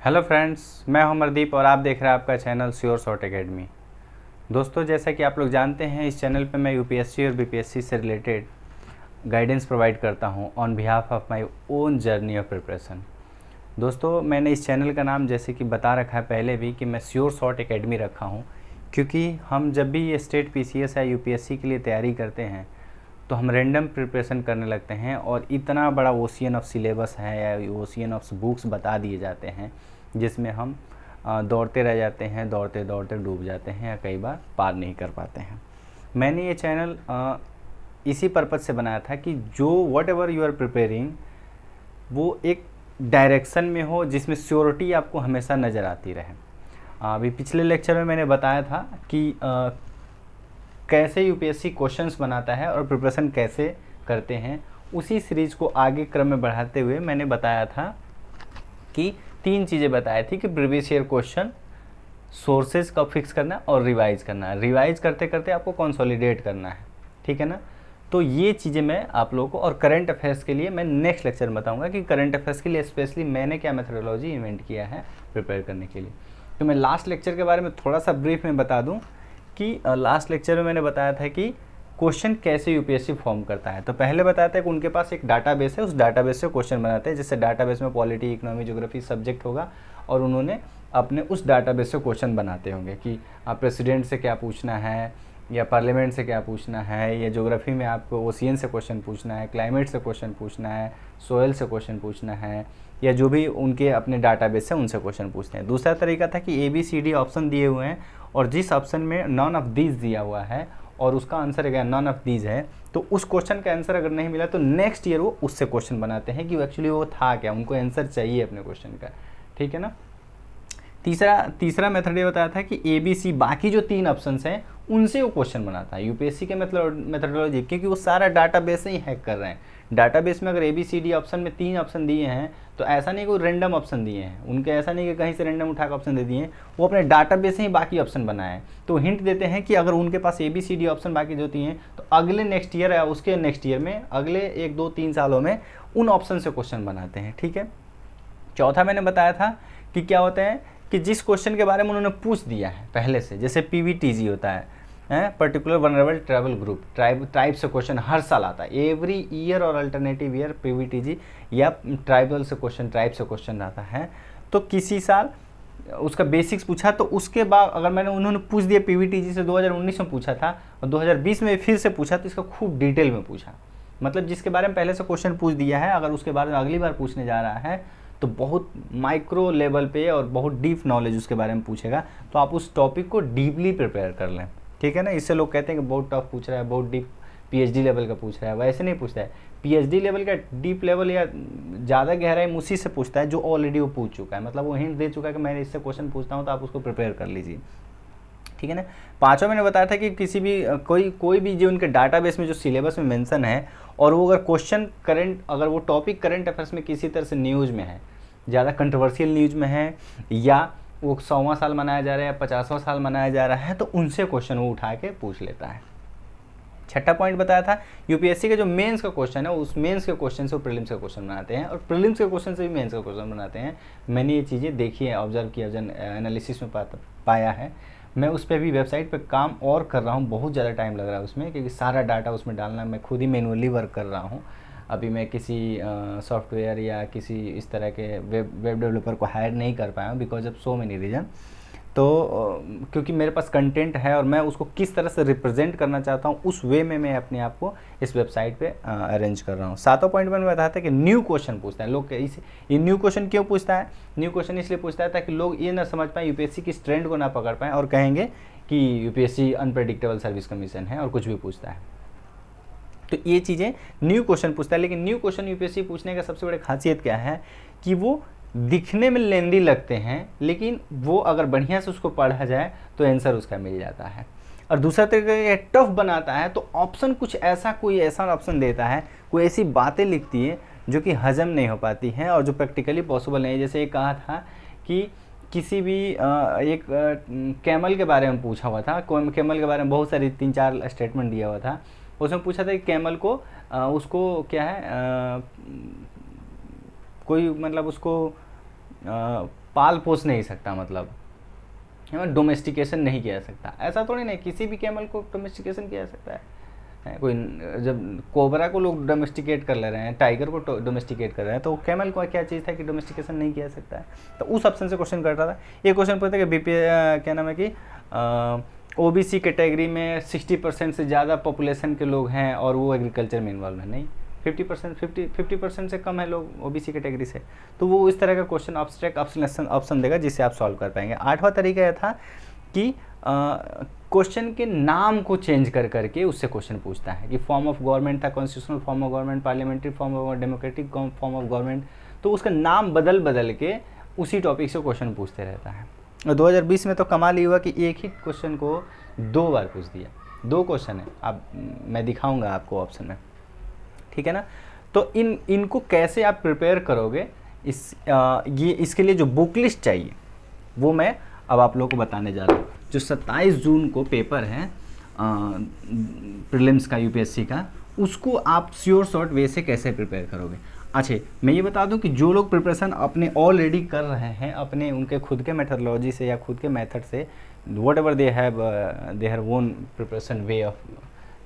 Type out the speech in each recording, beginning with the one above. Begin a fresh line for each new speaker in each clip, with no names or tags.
Hello friends, मैं हूं अमरदीप और आप देख रहे हैं आपका चैनल श्योर शॉर्ट एकेडमी। दोस्तों, जैसा कि आप लोग जानते हैं, इस चैनल पे मैं यूपीएससी और बीपीएससी से रिलेटेड गाइडेंस प्रोवाइड करता हूं on behalf of my own journey of preparation. दोस्तों, मैंने इस चैनल का नाम जैसे कि बता रखा है पहले भी कि मैं श्योर शॉर्ट एकेडमी रखा हूँ, क्योंकि हम जब भी ये स्टेट पीसीएस या यूपीएससी के लिए तैयारी करते हैं तो हम रैंडम प्रिपरेशन करने लगते हैं और इतना बड़ा ओशियन ऑफ सिलेबस है या ओशियन ऑफ बुक्स बता दिए जाते हैं जिसमें हम दौड़ते रह जाते हैं, दौड़ते दौड़ते डूब जाते हैं या कई बार पार नहीं कर पाते हैं। मैंने ये चैनल इसी पर्पज़ से बनाया था कि जो whatever you are preparing वो एक डायरेक्शन में हो जिसमें श्योरिटी आपको हमेशा नज़र आती रहे। अभी पिछले लेक्चर में मैंने बताया था कि कैसे यूपीएससी क्वेश्चंस बनाता है और प्रिपरेशन कैसे करते हैं। उसी सीरीज़ को आगे क्रम में बढ़ाते हुए मैंने बताया था कि 3 चीज़ें बताई थी कि प्रीवियस ईयर क्वेश्चन, सोर्सेज कब फिक्स करना और रिवाइज करना है। रिवाइज करते करते आपको कंसोलिडेट करना है, ठीक है ना। तो ये चीज़ें मैं आप लोगों को, और करंट अफेयर्स के लिए मैं नेक्स्ट लेक्चर में बताऊंगा कि करंट अफेयर्स के लिए स्पेशली मैंने क्या मेथोडोलॉजी इन्वेंट किया है प्रिपेयर करने के लिए। तो मैं लास्ट लेक्चर के बारे में थोड़ा सा ब्रीफ में बता दूं कि लास्ट लेक्चर में मैंने बताया था कि क्वेश्चन कैसे यूपीएससी फॉर्म करता है। तो पहले बताया था कि उनके पास एक डाटाबेस है, उस डाटाबेस से क्वेश्चन बनाते हैं। जैसे डाटाबेस में पॉलिटी, इकोनॉमी, ज्योग्राफी सब्जेक्ट होगा और उन्होंने अपने उस डाटाबेस से क्वेश्चन बनाते होंगे कि आप प्रेसिडेंट से क्या पूछना है या पार्लियामेंट से क्या पूछना है, या ज्योग्राफी में आपको ओशियन से क्वेश्चन पूछना है, क्लाइमेट से क्वेश्चन पूछना है, सोयल से क्वेश्चन पूछना है, या जो भी उनके अपने डाटाबेस है उनसे क्वेश्चन पूछते हैं। दूसरा तरीका था कि ABCD ऑप्शन दिए हुए हैं और जिस ऑप्शन में नॉन ऑफ दीज दिया हुआ है और उसका आंसर अगर नॉन ऑफ दीज है तो उस क्वेश्चन का आंसर अगर नहीं मिला तो नेक्स्ट ईयर वो उससे क्वेश्चन बनाते हैं कि एक्चुअली वो था क्या, उनको आंसर चाहिए अपने क्वेश्चन का, ठीक है ना। तीसरा मेथड ये बताया था कि ABC बाकी जो 3 ऑप्शंस हैं उनसे वो क्वेश्चन बनाता है यूपीएससी के मेथडोलॉजी, क्योंकि वो सारा डाटाबेस से ही हैक कर रहे हैं। डाटाबेस में अगर ABCD ऑप्शन में 3 ऑप्शन दिए हैं तो ऐसा नहीं कोई रैंडम ऑप्शन दिए हैं उनके, ऐसा नहीं कि कहीं से रैंडम उठा कर ऑप्शन दे दिए हैं, वो अपने डाटाबेस से ही बाकी ऑप्शन बनाए हैं। तो हिंट देते हैं कि अगर उनके पास ABCD ऑप्शन बाकी जो हैं तो अगले नेक्स्ट ईयर या उसके नेक्स्ट ईयर में अगले 1, 2, 3 सालों में उन ऑप्शन से क्वेश्चन बनाते हैं, ठीक है। चौथा मैंने बताया था कि क्या होता है कि जिस क्वेश्चन के बारे में उन्होंने पूछ दिया है पहले से, जैसे PVTG होता है, particular vulnerable tribal group, tribe से क्वेश्चन हर साल आता है, एवरी ईयर और अल्टरनेटिव ईयर PVTG या ट्राइबल से क्वेश्चन, ट्राइब से क्वेश्चन आता है। तो किसी साल उसका बेसिक्स पूछा तो उसके बाद अगर उन्होंने पूछ दिया PVTG से 2019 में पूछा था और 2020 में फिर से पूछा तो इसका खूब डिटेल में पूछा, मतलब जिसके बारे में पहले से क्वेश्चन पूछ दिया है अगर उसके बारे में अगली बार पूछने जा रहा है तो बहुत माइक्रो लेवल पे और बहुत डीप नॉलेज उसके बारे में पूछेगा। तो आप उस टॉपिक को डीपली प्रिपेयर कर लें, ठीक है ना। इससे लोग कहते हैं कि बहुत टफ पूछ रहा है, बहुत डीप PhD लेवल का पूछ रहा है, वैसे नहीं पूछता है। PhD लेवल का डीप लेवल या ज़्यादा गहराई उसी से पूछता है जो ऑलरेडी वो पूछ चुका है, मतलब वो हिंट दे चुका है कि मैं इससे क्वेश्चन पूछता हूँ तो आप उसको प्रिपेयर कर लीजिए, ठीक है ना। पांचवा मैंने बताया था कि किसी भी कोई भी जो उनके डाटाबेस में जो सिलेबस में मेंशन है और वो अगर क्वेश्चन करंट, अगर वो टॉपिक करंट अफेयर्स में किसी तरह से न्यूज़ में है, ज़्यादा कंट्रोवर्शियल न्यूज़ में है, या वो 100वां साल मनाया जा रहा है या 50वां साल मनाया जा रहा है तो उनसे क्वेश्चन वो उठा के पूछ लेता है। छठा पॉइंट बताया था यूपीएससी का जो मेंस का क्वेश्चन है उस मेंस के क्वेश्चन से वो प्रीलिम्स का क्वेश्चन बनाते हैं और प्रीलिम्स के क्वेश्चन से भी मेंस का क्वेश्चन बनाते हैं। मैंने ये चीज़ें देखी है, ऑब्जर्व किया, एनालिसिस में पाया है। मैं उस पर भी वेबसाइट पे काम और कर रहा हूँ, बहुत ज़्यादा टाइम लग रहा है उसमें क्योंकि सारा डाटा उसमें डालना, मैं खुद ही मैनुअली वर्क कर रहा हूँ। अभी मैं किसी सॉफ्टवेयर या किसी इस तरह के वेब डेवलपर को हायर नहीं कर पाया हूँ because of so many reason. तो क्योंकि मेरे पास कंटेंट है और मैं उसको किस तरह से रिप्रेजेंट करना चाहता हूँ उस वे में मैं अपने आप को इस वेबसाइट पे अरेंज कर रहा हूँ। 7वां पॉइंट मैंने बताया था कि न्यू क्वेश्चन पूछता है लोग। ये न्यू क्वेश्चन क्यों पूछता है? न्यू क्वेश्चन इसलिए पूछता है ताकि लोग ये ना समझ पाएँ, यूपीएससी की ट्रेंड को ना पकड़ पाएँ और कहेंगे कि यूपीएससी अनप्रेडिक्टेबल सर्विस कमीशन है और कुछ भी पूछता है। तो ये चीज़ें न्यू क्वेश्चन पूछता है। लेकिन न्यू क्वेश्चन यूपीएससी पूछने का सबसे बड़ी खासियत क्या है कि वो दिखने में लेंदी लगते हैं लेकिन वो अगर बढ़िया से उसको पढ़ा जाए तो आंसर उसका मिल जाता है। और दूसरा तरीका ये टफ बनाता है तो ऑप्शन कुछ ऐसा, कोई ऐसा ऑप्शन देता है, कोई ऐसी बातें लिखती है जो कि हजम नहीं हो पाती हैं और जो प्रैक्टिकली पॉसिबल नहीं है। जैसे एक कहा था कि किसी भी एक कैमल के बारे में पूछा हुआ था, कैमल के बारे में बहुत सारी 3-4 स्टेटमेंट दिया हुआ था। उसमें पूछा था कि कैमल को उसको क्या है, कोई मतलब उसको पाल पोस नहीं सकता, मतलब डोमेस्टिकेशन नहीं किया जा सकता। ऐसा थोड़ी नहीं, किसी भी कैमल को डोमेस्टिकेशन किया जा सकता है। कोई जब कोबरा को लोग डोमेस्टिकेट कर ले रहे हैं, टाइगर को डोमेस्टिकेट कर रहे हैं, तो कैमल को क्या चीज़ था कि डोमेस्टिकेशन नहीं किया जा सकता है। तो उस ऑप्शन से क्वेश्चन कर रहा था। ये क्वेश्चन पूछता है कि क्या नाम है कि ओबीसी कैटेगरी में 60% से ज़्यादा पॉपुलेशन के लोग हैं और वो एग्रीकल्चर में इन्वॉल्व है। नहीं, 50% से कम है लोग ओबीसी कैटेगरी से। तो वो इस तरह का क्वेश्चन ऑब्स्ट्रैक्ट ऑप्शन देगा जिससे आप सॉल्व कर पाएंगे। 8वां तरीका यह था कि क्वेश्चन के नाम को चेंज कर करके उससे क्वेश्चन पूछता है कि फॉर्म ऑफ गवर्नमेंट था constitutional form of government, parliamentary form of democratic form of government, तो उसका नाम बदल बदल के उसी टॉपिक से क्वेश्चन पूछते रहता है। और 2020 में तो कमाल ही हुआ कि एक ही क्वेश्चन को 2 बार पूछ दिया। 2 क्वेश्चन है, आप मैं दिखाऊंगा आपको ऑप्शन में, ठीक है ना। तो इनको कैसे आप प्रिपेयर करोगे, इसके लिए जो बुक लिस्ट चाहिए वो मैं अब आप लोगों को बताने जा रहा हूँ। जो 27 जून को पेपर है प्रीलिम्स का यूपीएससी का, उसको आप श्योर शॉर्ट वे से कैसे प्रिपेयर करोगे। अच्छा, मैं ये बता दूं कि जो लोग प्रिपरेशन अपने ऑलरेडी कर रहे हैं अपने उनके खुद के मेथडोलॉजी से या खुद के मेथड से, what ever they have their own preparation way of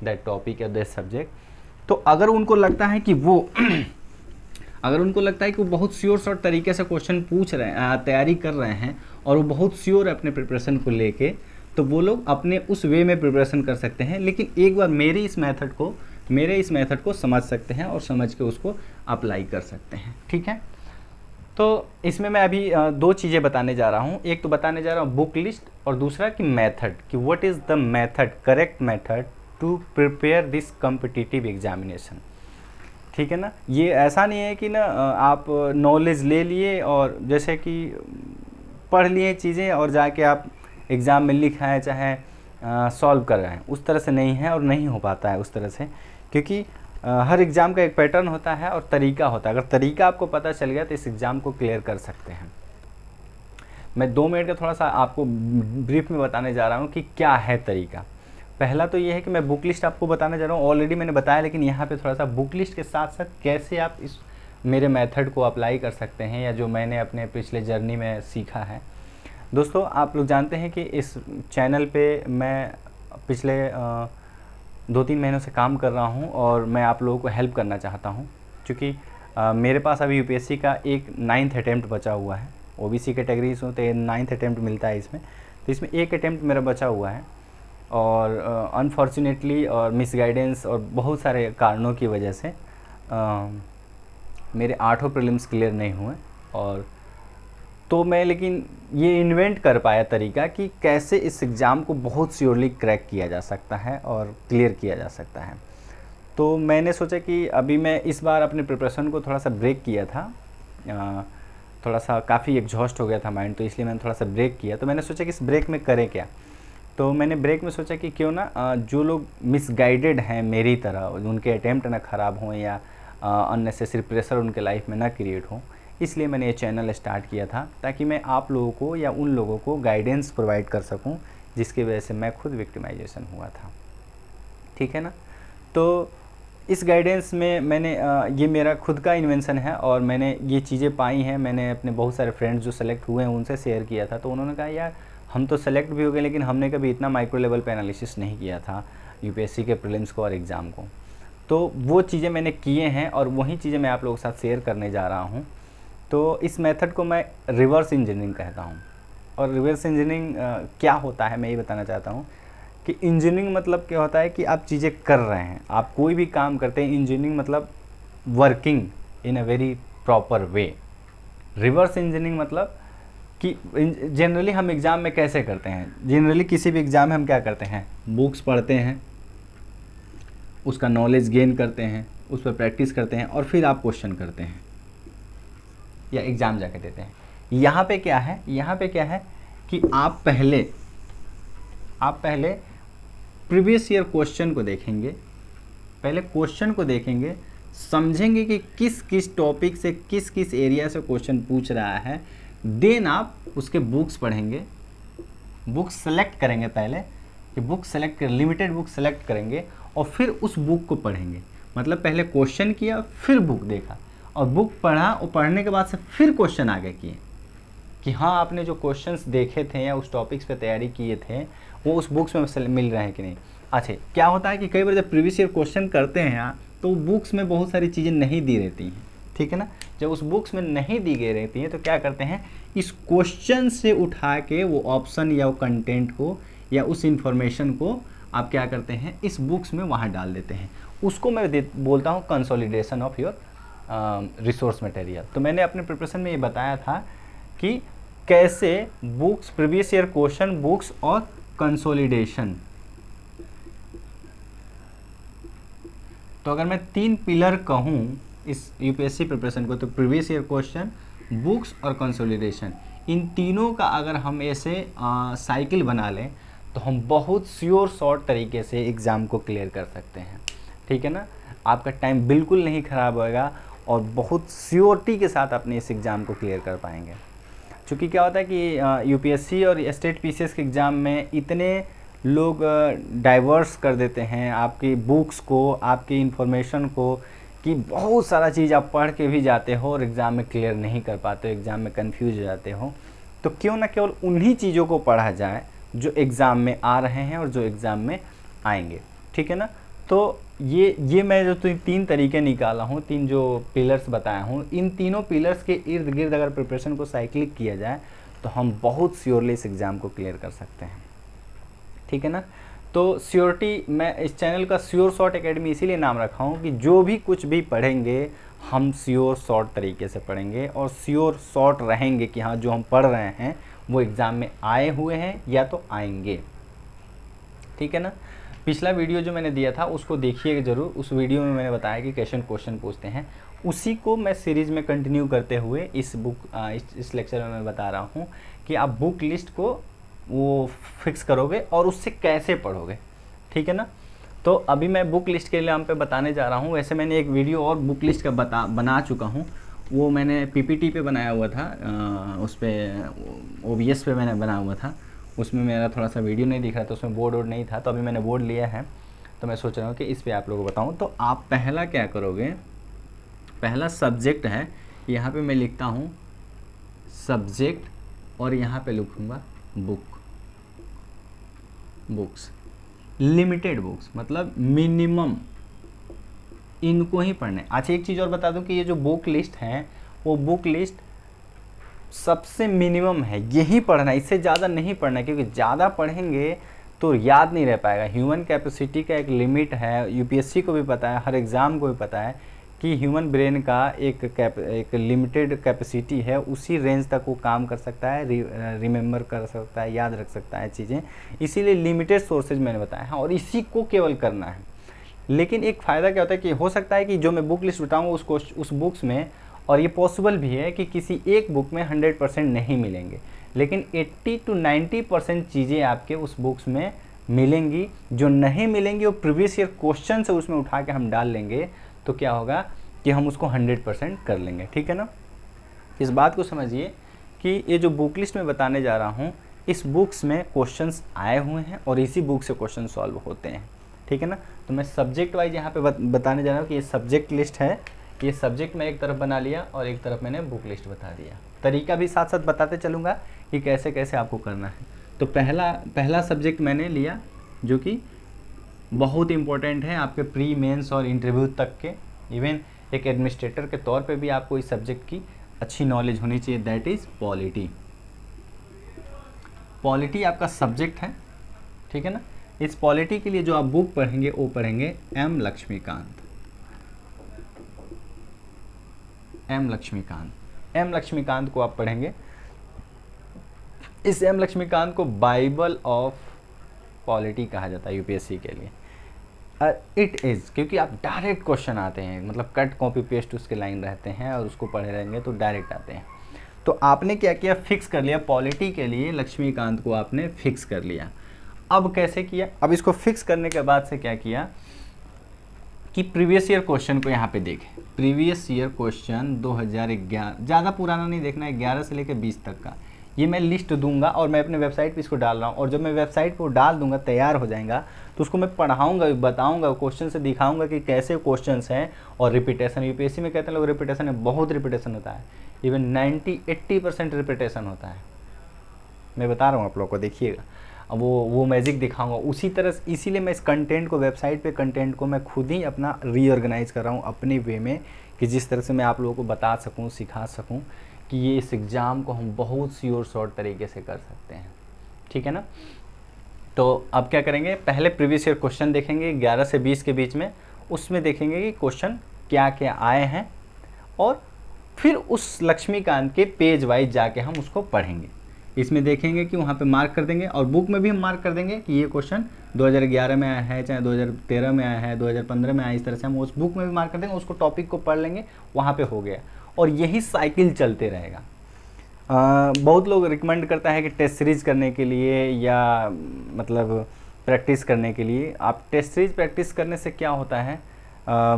that topic या दैट सब्जेक्ट, तो अगर उनको लगता है कि वो बहुत श्योर शॉर्ट तरीके से क्वेश्चन पूछ रहे हैं, तैयारी कर रहे हैं और वो बहुत श्योर है अपने प्रिपरेशन को लेके, तो वो लोग अपने उस वे में प्रिपरेशन कर सकते हैं। लेकिन एक बार मेरे इस मेथड को समझ सकते हैं और समझ के उसको अप्लाई कर सकते हैं, ठीक है। तो इसमें मैं अभी 2 चीज़ें बताने जा रहा हूँ। एक तो बताने जा रहा हूँ बुक लिस्ट, और दूसरा कि मेथड, कि what is the method, correct method to prepare this competitive examination, ठीक है ना। ये ऐसा नहीं है कि ना आप नॉलेज ले लिए और जैसे कि पढ़ लिए चीज़ें और जाके आप एग्ज़ाम में लिखाएं चाहे सॉल्व कर रहे हैं, उस तरह से नहीं है और नहीं हो पाता है उस तरह से, क्योंकि हर एग्ज़ाम का एक पैटर्न होता है और तरीका होता है। अगर तरीका आपको पता चल गया तो इस एग्ज़ाम को क्लियर कर सकते हैं। मैं 2 मिनट का थोड़ा सा आपको ब्रीफ में बताने जा रहा हूँ कि क्या है तरीका। पहला तो ये है कि मैं बुक लिस्ट आपको बताने जा रहा हूँ, ऑलरेडी मैंने बताया, लेकिन यहाँ पे थोड़ा सा बुक लिस्ट के साथ साथ कैसे आप इस मेरे मेथड को अप्लाई कर सकते हैं या जो मैंने अपने पिछले जर्नी में सीखा है। दोस्तों, आप लोग जानते हैं कि इस चैनल पे मैं पिछले 2-3 महीनों से काम कर रहा हूँ और मैं आप लोगों को हेल्प करना चाहता हूँ, क्योंकि मेरे पास अभी यूपीएससी का एक 9th अटैम्प्ट बचा हुआ है। ओबीसी कैटेगरीज हो तो 9th अटैम्प्ट मिलता है इसमें, तो इसमें एक अटैम्प्ट मेरा बचा हुआ है और अनफॉर्चुनेटली और मिसगाइडेंस और बहुत सारे कारणों की वजह से मेरे 8 प्रीलिम्स क्लियर नहीं हुए। और तो मैं लेकिन ये इन्वेंट कर पाया तरीका कि कैसे इस एग्ज़ाम को बहुत श्योरली क्रैक किया जा सकता है और क्लियर किया जा सकता है। तो मैंने सोचा कि अभी मैं इस बार अपने प्रिपरेशन को थोड़ा सा ब्रेक किया था, थोड़ा सा काफ़ी एग्जॉस्ट हो गया था माइंड, तो इसलिए मैंने थोड़ा सा ब्रेक किया। तो मैंने सोचा कि इस ब्रेक में करें क्या, तो मैंने ब्रेक में सोचा कि क्यों ना जो लोग मिसगाइडेड हैं मेरी तरह, उनके अटैम्प्ट ना ख़राब हों या अननेसेसरी प्रेशर उनके लाइफ में ना क्रिएट हो, इसलिए मैंने ये चैनल स्टार्ट किया था ताकि मैं आप लोगों को या उन लोगों को गाइडेंस प्रोवाइड कर सकूं जिसकी वजह से मैं खुद विक्टिमाइजेशन हुआ था, ठीक है ना। तो इस गाइडेंस में मैंने ये मेरा खुद का इन्वेंशन है और मैंने ये चीज़ें पाई हैं। मैंने अपने बहुत सारे फ्रेंड्स जो सेलेक्ट हुए हैं उनसे शेयर किया था, तो उन्होंने कहा यार हम तो सेलेक्ट भी हो गए लेकिन हमने कभी इतना माइक्रो लेवल पे एनालिसिस नहीं किया था यूपीएससी के प्रीलिम्स को और एग्ज़ाम को। तो वो चीज़ें मैंने किए हैं और वही चीज़ें मैं आप लोगों के साथ शेयर करने जा रहा हूँ। तो इस मेथड को मैं रिवर्स इंजीनियरिंग कहता हूँ। और रिवर्स इंजीनियरिंग क्या होता है मैं ये बताना चाहता हूँ कि इंजीनियरिंग मतलब क्या होता है कि आप चीज़ें कर रहे हैं, आप कोई भी काम करते हैं, इंजीनियरिंग मतलब working in a very proper way. Reverse engineering मतलब कि जनरली हम एग्ज़ाम में कैसे करते हैं, जनरली किसी भी एग्ज़ाम में हम क्या करते हैं, बुक्स पढ़ते हैं, उसका नॉलेज गेन करते हैं, उस पर प्रैक्टिस करते हैं और फिर आप क्वेश्चन करते हैं या एग्ज़ाम जाके देते हैं। यहाँ पे क्या है, यहाँ पे क्या है कि आप पहले प्रीवियस ईयर क्वेश्चन को देखेंगे, पहले क्वेश्चन को देखेंगे, समझेंगे कि किस किस टॉपिक से किस किस एरिया से क्वेश्चन पूछ रहा है, देन आप उसके बुक्स पढ़ेंगे, बुक सेलेक्ट करेंगे, पहले कि बुक सेलेक्ट कर, लिमिटेड बुक सेलेक्ट करेंगे और फिर उस बुक को पढ़ेंगे। मतलब पहले क्वेश्चन किया फिर बुक देखा और बुक पढ़ा और पढ़ने के बाद से फिर क्वेश्चन आगे किए, कि हाँ आपने जो क्वेश्चंस देखे थे या उस टॉपिक्स पे तैयारी किए थे वो उस बुक्स में मिल रहे हैं कि नहीं। अच्छा, क्या होता है कि कई बार जब प्रीवियस ईयर क्वेश्चन करते हैं यहाँ तो बुक्स में बहुत सारी चीज़ें नहीं दी रहती हैं, ठीक है ना। जब उस बुक्स में नहीं दी गई रहती हैं तो क्या करते हैं, इस क्वेश्चन से उठा के वो ऑप्शन या वो कंटेंट को या उस इंफॉर्मेशन को आप क्या करते हैं इस बुक्स में वहाँ डाल देते हैं। उसको मैं बोलता हूँ consolidation of your resource material. तो मैंने अपने प्रिपरेशन में ये बताया था कि कैसे books, previous year question books और कंसोलिडेशन। तो अगर मैं 3 पिलर कहूँ इस यूपीएससी प्रिपरेशन को, तो प्रीवियस ईयर क्वेश्चन, बुक्स और कंसोलिडेशन, इन तीनों का अगर हम ऐसे साइकिल बना लें तो हम बहुत श्योर शॉर्ट तरीके से एग्ज़ाम को क्लियर कर सकते हैं, ठीक है ना। आपका टाइम बिल्कुल नहीं ख़राब होएगा और बहुत श्योरिटी के साथ अपने इस एग्ज़ाम को क्लियर कर पाएंगे। क्योंकि क्या होता है कि यूपीएससी और स्टेट पीसीएस के एग्ज़ाम में इतने लोग डाइवर्स कर देते हैं आपकी बुक्स को, आपकी इन्फॉर्मेशन को, कि बहुत सारा चीज़ आप पढ़ के भी जाते हो और एग्ज़ाम में क्लियर नहीं कर पाते हो, एग्ज़ाम में कंफ्यूज हो जाते हो। तो क्यों ना केवल उन्हीं चीज़ों को पढ़ा जाए जो एग्ज़ाम में आ रहे हैं और जो एग्ज़ाम में आएंगे, ठीक है ना। तो ये मैं जो 3 तरीके निकाला हूँ, 3 जो पिलर्स बताया हूँ, इन तीनों पिलर्स के इर्द गिर्द अगर प्रिपरेशन को साइक्लिक किया जाए तो हम बहुत श्योरली इस एग्ज़ाम को क्लियर कर सकते हैं, ठीक है ना। तो श्योरिटी, मैं इस चैनल का श्योर शॉर्ट एकेडमी इसीलिए नाम रखा हूँ कि जो भी कुछ भी पढ़ेंगे हम श्योर शॉर्ट तरीके से पढ़ेंगे और श्योर शॉर्ट रहेंगे कि हाँ जो हम पढ़ रहे हैं वो एग्ज़ाम में आए हुए हैं या तो आएंगे, ठीक है ना। पिछला वीडियो जो मैंने दिया था उसको देखिएगा ज़रूर। उस वीडियो में मैंने बताया कि कैसे क्वेश्चन पूछते हैं, उसी को मैं सीरीज़ में कंटिन्यू करते हुए इस लेक्चर में मैं बता रहा हूँ कि आप बुक लिस्ट को वो फिक्स करोगे और उससे कैसे पढ़ोगे, ठीक है ना। तो अभी मैं बुक लिस्ट के लिए हम पे बताने जा रहा हूँ। वैसे मैंने एक वीडियो और बुक लिस्ट का बना चुका हूँ, वो मैंने पीपीटी पे बनाया हुआ था, उस पर ओबीएस पे मैंने बनाया हुआ था। उसमें मेरा थोड़ा सा वीडियो नहीं दिख रहा था, उसमें बोर्ड नहीं था, तो अभी मैंने बोर्ड लिया है। तो मैं सोच रहा हूँ कि इस पे आप लोगों को बताऊँ। तो आप पहला क्या करोगे, पहला सब्जेक्ट है, यहाँ पे मैं लिखता हूँ सब्जेक्ट और यहाँ पे लिखूँगा बुक्स, लिमिटेड बुक्स, मतलब मिनिमम इनको ही पढ़ने। अच्छा एक चीज़ और बता दूं कि ये जो बुक लिस्ट है वो बुक लिस्ट सबसे मिनिमम है, यही पढ़ना, इससे ज़्यादा नहीं पढ़ना, क्योंकि ज़्यादा पढ़ेंगे तो याद नहीं रह पाएगा। ह्यूमन कैपेसिटी का एक लिमिट है, यूपीएससी को भी पता है, हर एग्ज़ाम को भी पता है कि ह्यूमन ब्रेन का एक लिमिटेड कैपेसिटी है, उसी रेंज तक वो काम कर सकता है, रिमेंबर कर सकता है, याद रख सकता है चीज़ें। इसीलिए लिमिटेड सोर्सेज मैंने बताया है और इसी को केवल करना है। लेकिन एक फ़ायदा क्या होता है कि हो सकता है कि जो मैं बुक लिस्ट बताऊँगा उस बुक्स में, और ये पॉसिबल भी है कि किसी एक बुक में 100% नहीं मिलेंगे, लेकिन 80 to 90% चीज़ें आपके उस बुक्स में मिलेंगी। जो नहीं मिलेंगी वो प्रीवियस ईयर क्वेश्चन से उसमें उठा के हम डाल लेंगे, तो क्या होगा कि हम उसको 100% कर लेंगे, ठीक है ना। इस बात को समझिए कि ये जो बुक लिस्ट में बताने जा रहा हूँ, इस बुक्स में क्वेश्चंस आए हुए हैं और इसी बुक से क्वेश्चन सॉल्व होते हैं, ठीक है ना। तो मैं सब्जेक्ट वाइज यहाँ पे बताने जा रहा हूँ कि ये सब्जेक्ट लिस्ट है, ये सब्जेक्ट मैं एक तरफ बना लिया और एक तरफ मैंने बुक लिस्ट बता दिया। तरीका भी साथ साथ बताते चलूँगा कि कैसे कैसे आपको करना है। तो पहला सब्जेक्ट मैंने लिया जो कि बहुत इम्पोर्टेंट है आपके प्री मेंस और इंटरव्यू तक के, इवन एक एडमिनिस्ट्रेटर के तौर पे भी आपको इस सब्जेक्ट की अच्छी नॉलेज होनी चाहिए, दैट इज़ पॉलिटी। पॉलिटी आपका सब्जेक्ट है, ठीक है ना। इस पॉलिटी के लिए जो आप बुक पढ़ेंगे वो पढ़ेंगे एम लक्ष्मीकांत को आप पढ़ेंगे। इस एम लक्ष्मीकांत को बाइबल ऑफ पॉलिटी कहा जाता है यूपीएससी के लिए। इट इज़, क्योंकि आप डायरेक्ट क्वेश्चन आते हैं, मतलब कट कॉपी पेस्ट उसके लाइन रहते हैं और उसको पढ़े रहेंगे तो डायरेक्ट आते हैं। तो आपने क्या किया, फिक्स कर लिया पॉलिटी के लिए लक्ष्मीकांत को आपने फिक्स कर लिया। अब कैसे किया, अब इसको फिक्स करने के बाद से क्या किया कि प्रीवियस ईयर क्वेश्चन को यहाँ पे देखें। प्रीवियस ईयर क्वेश्चन 2011, ज़्यादा पुराना नहीं देखना है, 11 से लेकर 20 तक का, ये मैं लिस्ट दूंगा और मैं अपने वेबसाइट पे इसको डाल रहा हूँ। और जब मैं वेबसाइट को डाल दूंगा, तैयार हो जाएगा, तो उसको मैं पढ़ाऊंगा, बताऊंगा, क्वेश्चन से दिखाऊंगा कि कैसे क्वेश्चंस हैं। और रिपीटेशन, यूपीएससी में कहते हैं लोग रिपीटेशन है, बहुत रिपीटेशन होता है। इवन 90-80% रिपीटेशन होता है। मैं बता रहा हूँ आप लोगों को, देखिएगा अब वो मैजिक दिखाऊंगा उसी तरह। इसीलिए मैं इस कंटेंट को, वेबसाइट पे कंटेंट को मैं खुद ही अपना रीऑर्गेनाइज कर रहा हूँ अपने वे में, कि जिस तरह से मैं आप लोगों को बता सकूँ, सिखा सकूँ कि ये इस एग्ज़ाम को हम बहुत श्योर शॉर्ट तरीके से कर सकते हैं। ठीक है ना। तो अब क्या करेंगे, पहले प्रीवियस ईयर क्वेश्चन देखेंगे 11 से 20 के बीच में, उसमें देखेंगे कि क्वेश्चन क्या क्या आए हैं, और फिर उस लक्ष्मीकांत के पेज वाइज जाके हम उसको पढ़ेंगे। इसमें देखेंगे कि वहाँ पे मार्क कर देंगे, और बुक में भी हम मार्क कर देंगे कि ये क्वेश्चन 2011 में आया है, चाहे 2013 में आया है, 2015 में आया, इस तरह से हम उस बुक में भी मार्क कर देंगे, उसको टॉपिक को पढ़ लेंगे, वहाँ पे हो गया। और यही साइकिल चलते रहेगा। बहुत लोग रिकमेंड करता है कि टेस्ट सीरीज करने के लिए या मतलब प्रैक्टिस करने के लिए। आप टेस्ट सीरीज प्रैक्टिस करने से क्या होता है,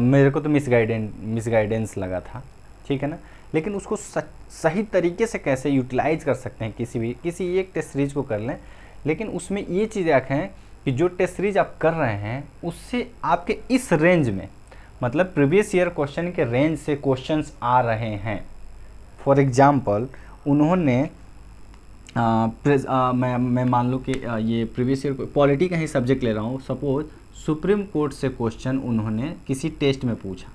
मेरे को तो मिसगाइडेंस लगा था, ठीक है ना। लेकिन उसको सही तरीके से कैसे यूटिलाइज कर सकते हैं, किसी एक टेस्ट सीरीज को कर लें, लेकिन उसमें ये चीज़ रखें कि जो टेस्ट सीरीज आप कर रहे हैं उससे आपके इस रेंज में, मतलब प्रीवियस ईयर क्वेश्चन के रेंज से क्वेश्चंस आ रहे हैं। फॉर एग्जांपल उन्होंने मैं मान लूँ कि ये प्रीवियस ईयर पॉलिटी का ही सब्जेक्ट ले रहा हूँ, सपोज सुप्रीम कोर्ट से क्वेश्चन उन्होंने किसी टेस्ट में पूछा,